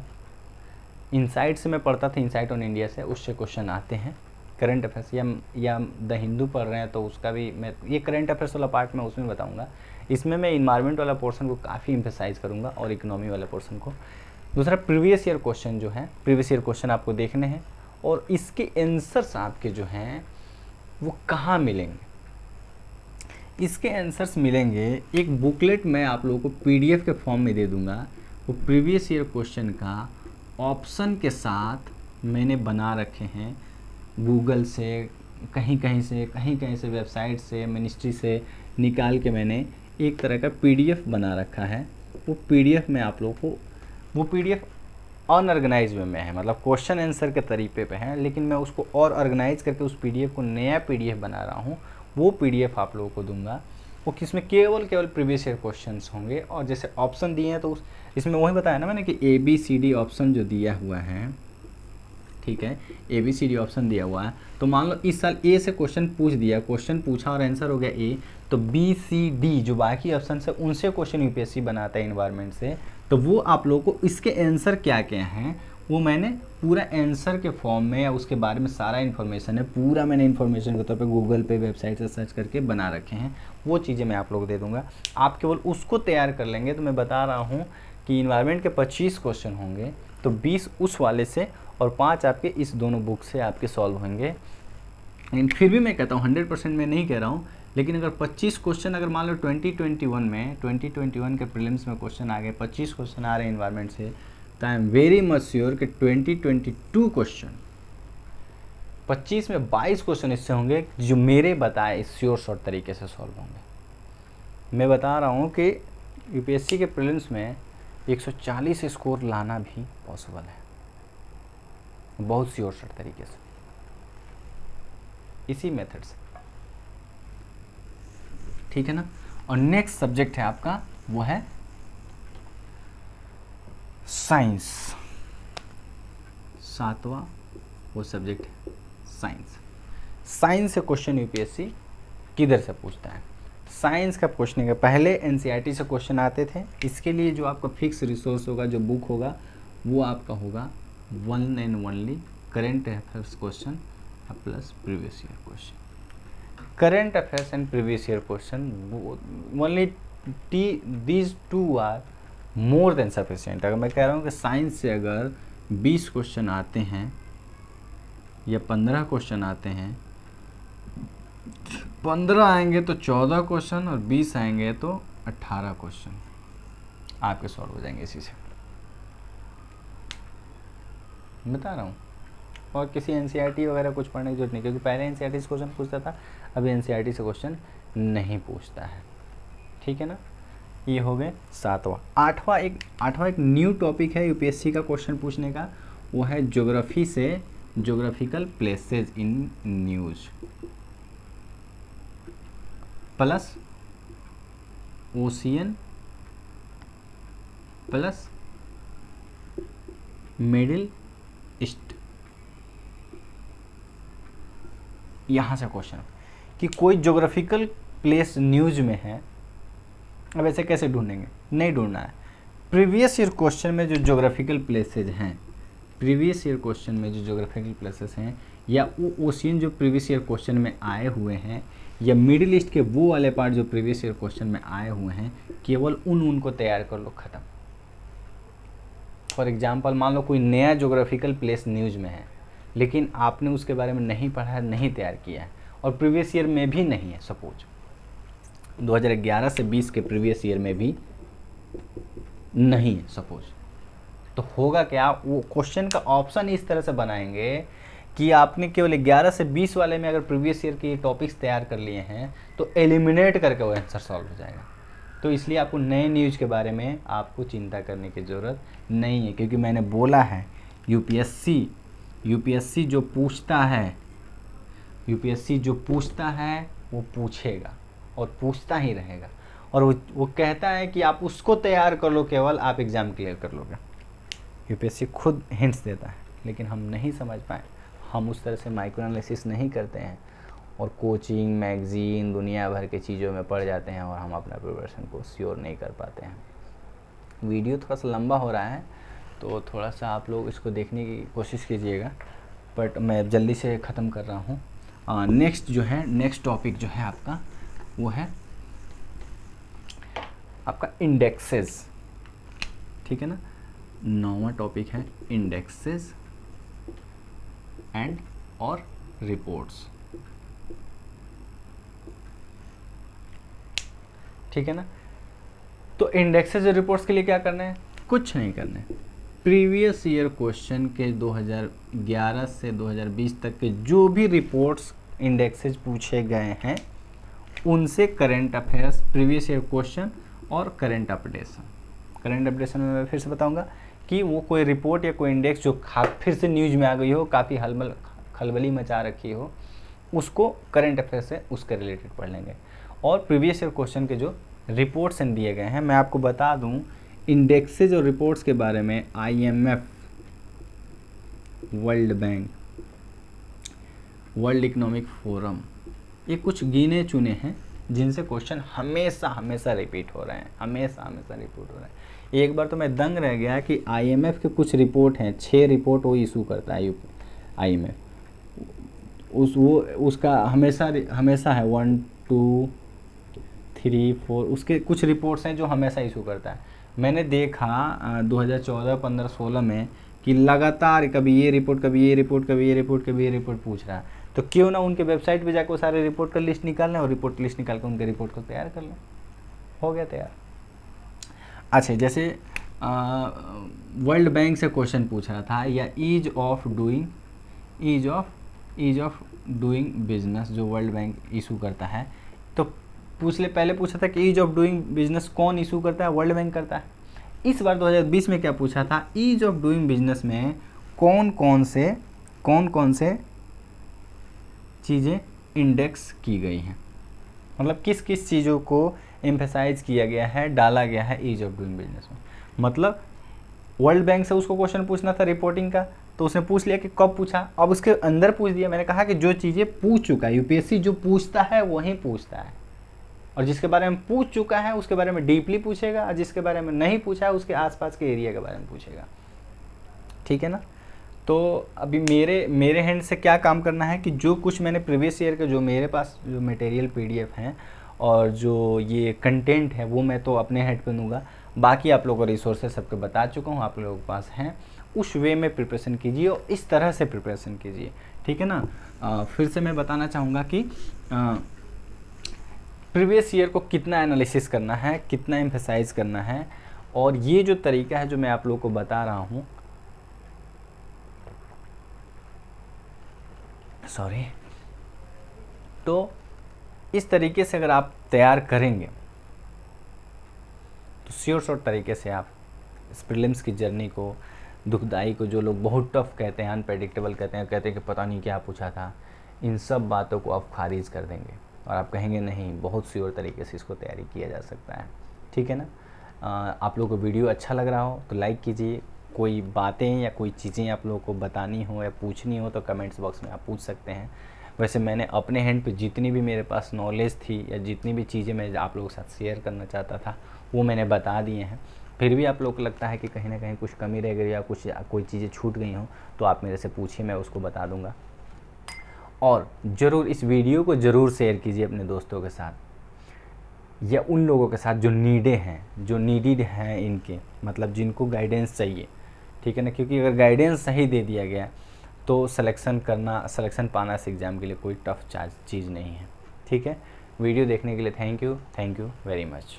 इनसाइट से मैं पढ़ता था, इनसाइट ऑन इंडिया से, उससे क्वेश्चन आते हैं करंट अफेयर्स, या द हिंदू पढ़ रहे हैं तो उसका भी मैं ये करंट अफेयर्स वाला पार्ट मैं उसमें बताऊंगा। इसमें मैं इन्वायरमेंट वाला पोर्शन को काफ़ी एम्फेसाइज करूंगा और इकोनॉमी वाला पोर्शन को। दूसरा प्रीवियस ईयर क्वेश्चन जो है, प्रीवियस ईयर क्वेश्चन आपको देखने हैं और इसके आंसर्स आपके जो हैं वो कहाँ मिलेंगे। इसके आंसर्स मिलेंगे, एक बुकलेट मैं आप लोगों को PDF के फॉर्म में दे दूंगा, वो प्रीवियस ईयर क्वेश्चन का ऑप्शन के साथ मैंने बना रखे हैं, गूगल से कहीं कहीं से वेबसाइट से, मिनिस्ट्री से निकाल के मैंने एक तरह का PDF बना रखा है। वो PDF में आप लोगों को, वो PDF अनऑर्गेनाइज में है, मतलब क्वेश्चन आंसर के तरीके पे है, लेकिन मैं उसको और ऑर्गेनाइज करके उस PDF को नया PDF बना रहा हूँ। वो PDF आप लोगों को दूंगा, वो किसमें केवल प्रीवियस ईयर क्वेश्चंस होंगे। और जैसे ऑप्शन दिए हैं तो इसमें वही बताया ना मैंने कि ABCD ऑप्शन जो दिया हुआ है, ठीक है, ABCD ऑप्शन दिया हुआ है, तो मान लो इस साल A से क्वेश्चन पूछ दिया, क्वेश्चन पूछा और आंसर हो गया A, तो BCD जो बाकी ऑप्शन है उनसे क्वेश्चन यूपीएससी बनाता है इन्वायरमेंट से। तो वो आप लोगों को इसके आंसर क्या क्या हैं वो मैंने पूरा आंसर के फॉर्म में, या उसके बारे में सारा इन्फॉर्मेशन है, पूरा मैंने इन्फॉर्मेशन के तौर पे गूगल पे वेबसाइट से सर्च करके बना रखे हैं। वो चीज़ें मैं आप लोग दे दूंगा, आप केवल उसको तैयार कर लेंगे। तो मैं बता रहा हूँ कि इन्वायरमेंट के 25 क्वेश्चन होंगे, तो 20 उस वाले से और 5 आपके इस दोनों बुक से आपके सॉल्व होंगे। लेकिन फिर भी मैं कहता हूँ 100% मैं नहीं कह रहा हूँ, लेकिन अगर 25 क्वेश्चन, अगर मान लो 2021 के प्रीलिम्स में क्वेश्चन आ गए, 25 क्वेश्चन आ रहे हैं इन्वायरमेंट से, तो I am very much sure कि 2022 क्वेश्चन 25 में 22 क्वेश्चन इससे होंगे जो मेरे बताए इस श्योर शॉर्ट तरीके से सॉल्व होंगे। मैं बता रहा हूँ कि यूपीएससी के प्रीलिम्स में 140 स्कोर लाना भी पॉसिबल है, बहुत श्योर शॉर्ट तरीके से, इसी मेथड से, ठीक है ना। और नेक्स्ट सब्जेक्ट है आपका, वो है साइंस, 7वां वो सब्जेक्ट है साइंस। साइंस से क्वेश्चन यूपीएससी किधर से पूछता है? साइंस का पूछने के पहले एनसीईआरटी से क्वेश्चन आते थे। इसके लिए जो आपका फिक्स रिसोर्स होगा, जो बुक होगा, वो आपका होगा one and only current affairs question plus previous year question. Current affairs and previous year question, only these two are more than sufficient. अगर मैं कह रहा हूँ कि साइंस से अगर 20 क्वेश्चन आते हैं या 15 क्वेश्चन आते हैं, 15 आएंगे तो 14 क्वेश्चन और 20 आएंगे तो 18 क्वेश्चन आपके सॉल्व हो जाएंगे इसी से, बता रहा हूँ। और किसी एनसीईआरटी वगैरह कुछ पढ़ने की जरूरत नहीं, क्योंकि पहले एनसीईआरटी से क्वेश्चन पूछता था, अभी एनसीईआरटी से क्वेश्चन नहीं पूछता है। ठीक है ना, ये हो गए 7वां। 8वां एक न्यू टॉपिक है यूपीएससी का क्वेश्चन पूछने का, वो है ज्योग्राफी से geographical places in news plus ocean plus middle east. यहाँ से क्वेश्चन कि कोई ज्योग्राफिकल प्लेस न्यूज में है, अब ऐसे कैसे ढूंढेंगे, नहीं ढूंढना है। प्रीवियस ईयर क्वेश्चन में जो ज्योग्राफिकल प्लेसेज हैं, प्रीवियस ईयर क्वेश्चन में जो ज्योग्राफिकल प्लेसेस हैं, या वो ओशियन जो प्रीवियस ईयर क्वेश्चन में आए हुए हैं, या मिडिल ईस्ट के वो वाले पार्ट जो प्रीवियस ईयर क्वेश्चन में आए हुए हैं, केवल उनको तैयार कर लो, ख़त्म। फॉर एग्जाम्पल मान लो कोई नया ज्योग्राफिकल प्लेस न्यूज़ में है, लेकिन आपने उसके बारे में नहीं पढ़ा है, नहीं तैयार किया है, और प्रीवियस ईयर में भी नहीं है, सपोज 2011 से 20 के प्रीवियस ईयर में भी नहीं है सपोज, तो होगा क्या, वो क्वेश्चन का ऑप्शन इस तरह से बनाएंगे कि आपने केवल 11 से 20 वाले में अगर प्रीवियस ईयर के टॉपिक्स तैयार कर लिए हैं तो एलिमिनेट करके वो आंसर सॉल्व हो जाएगा। तो इसलिए आपको नए न्यूज़ के बारे में आपको चिंता करने की ज़रूरत नहीं है, क्योंकि मैंने बोला है यूपीएससी जो पूछता है वो पूछेगा और पूछता ही रहेगा, और वो कहता है कि आप उसको तैयार कर लो, केवल आप एग्ज़ाम क्लियर कर लोगे। यूपीएससी खुद हिंट्स देता है, लेकिन हम नहीं समझ पाए, हम उस तरह से माइक्रो एनालिसिस नहीं करते हैं, और कोचिंग, मैगज़ीन, दुनिया भर के चीज़ों में पड़ जाते हैं, और हम अपना प्रिपरेशन को श्योर नहीं कर पाते हैं। वीडियो थोड़ा सा लंबा हो रहा है, तो थोड़ा सा आप लोग इसको देखने की कोशिश कीजिएगा, बट मैं जल्दी से ख़त्म कर रहा हूँ। नेक्स्ट टॉपिक जो है आपका, वो है आपका इंडेक्सेस। ठीक है ना, 9वां टॉपिक है इंडेक्सेस एंड और रिपोर्ट्स। ठीक है ना, तो इंडेक्सेस और रिपोर्ट्स के लिए क्या करना है, कुछ नहीं करना है। प्रीवियस ईयर क्वेश्चन के 2011 से 2020 तक के जो भी रिपोर्ट्स इंडेक्सेस पूछे गए हैं, उनसे current affairs, previous year question और करंट अपडेशन में मैं फिर से बताऊंगा कि वो कोई रिपोर्ट या कोई इंडेक्स जो फिर से न्यूज़ में आ गई हो, काफ़ी खलबली मचा रखी हो, उसको करंट अफेयर से उसके रिलेटेड पढ़ लेंगे। और प्रीवियस ईयर क्वेश्चन के जो रिपोर्ट्स दिए गए हैं, मैं आपको बता दूं इंडेक्सेज और रिपोर्ट्स के बारे में IMF, world bank, world economic forum, ये कुछ गिने चुने हैं जिनसे क्वेश्चन हमेशा रिपीट हो रहे हैं, हमेशा रिपीट हो रहे हैं। एक बार तो मैं दंग रह गया कि IMF के कुछ रिपोर्ट हैं, 6 रिपोर्ट वो इशू करता है IMF, उसका हमेशा है 1 2 3 4, उसके कुछ रिपोर्ट्स हैं जो हमेशा इशू करता है। मैंने देखा 2014, 15, 16 में कि लगातार कभी ये रिपोर्ट पूछ रहा है, तो क्यों ना उनके वेबसाइट पे जाकर वो सारे रिपोर्ट का लिस्ट निकाल लें और रिपोर्ट लिस्ट निकाल कर उनके रिपोर्ट को तैयार कर लें, हो गया तैयार। अच्छा, जैसे वर्ल्ड बैंक से क्वेश्चन पूछ रहा था, या ईज ऑफ डूइंग बिजनेस जो वर्ल्ड बैंक इशू करता है, तो पहले पूछा था कि ईज ऑफ डूइंग बिजनेस कौन इशू करता है, वर्ल्ड बैंक करता है। इस बार 2020 में क्या पूछा था, ईज ऑफ डूइंग बिजनेस में कौन कौन से चीज़ें इंडेक्स की गई हैं, मतलब किस किस चीज़ों को एम्फेसाइज किया गया है, डाला गया है ईज ऑफ डूइंग बिजनेस में। मतलब वर्ल्ड बैंक से उसको क्वेश्चन पूछना था रिपोर्टिंग का, तो उसने पूछ लिया कि कब पूछा, अब उसके अंदर पूछ दिया। मैंने कहा कि जो चीज़ें पूछ चुका है, यूपीएससी जो पूछता है वही पूछता है, और जिसके बारे में पूछ चुका है उसके बारे में डीपली पूछेगा, और जिसके बारे में नहीं पूछा है उसके आसपास के एरिया के बारे में पूछेगा। ठीक है ना, तो अभी मेरे हैंड से क्या काम करना है कि जो कुछ मैंने प्रीवियस ईयर का जो मेरे पास जो मटेरियल पीडीएफ हैं और जो ये कंटेंट है वो मैं तो अपने हेड पे दूंगा। बाकी आप लोगों को रिसोर्सेज सबके बता चुका हूँ, आप लोगों के पास हैं, उस वे में प्रिपरेशन कीजिए और इस तरह से प्रिपरेशन कीजिए, ठीक है ना। फिर से मैं बताना चाहूँगा कि प्रीवियस ईयर को कितना एनालिसिस करना है, कितना एम्फेसाइज करना है, और ये जो तरीका है जो मैं आप लोगों को बता रहा हूँ, सॉरी, तो इस तरीके से अगर आप तैयार करेंगे तो श्योर शॉर्ट तरीके से आप इस प्रीलिम्स की जर्नी को, दुखदाई को, जो लोग बहुत टफ कहते हैं, अनप्रेडिक्टेबल कहते हैं कि पता नहीं क्या पूछा था, इन सब बातों को आप खारिज कर देंगे और आप कहेंगे नहीं, बहुत श्योर तरीके से इसको तैयारी किया जा सकता है, ठीक है ना। आप लोगों को वीडियो अच्छा लग रहा हो तो लाइक कीजिए। कोई बातें या कोई चीज़ें आप लोगों को बतानी हो या पूछनी हो तो कमेंट्स बॉक्स में आप पूछ सकते हैं। वैसे मैंने अपने हैंड पे जितनी भी मेरे पास नॉलेज थी या जितनी भी चीज़ें मैं आप लोगों के साथ शेयर करना चाहता था वो मैंने बता दिए हैं। फिर भी आप लोग को लगता है कि कहीं ना कहीं कुछ कमी रह गई या कोई चीज़ें छूट गई हों तो आप मेरे से पूछिए, मैं उसको बता दूँगा। और ज़रूर इस वीडियो को ज़रूर शेयर कीजिए अपने दोस्तों के साथ या उन लोगों के साथ जो नीडे हैं, जो नीडिड हैं, इनके मतलब जिनको गाइडेंस चाहिए, ठीक है ना। क्योंकि अगर गाइडेंस सही दे दिया गया तो सिलेक्शन पाना इस एग्ज़ाम के लिए कोई टफ चीज़ नहीं है, ठीक है। वीडियो देखने के लिए थैंक यू वेरी मच।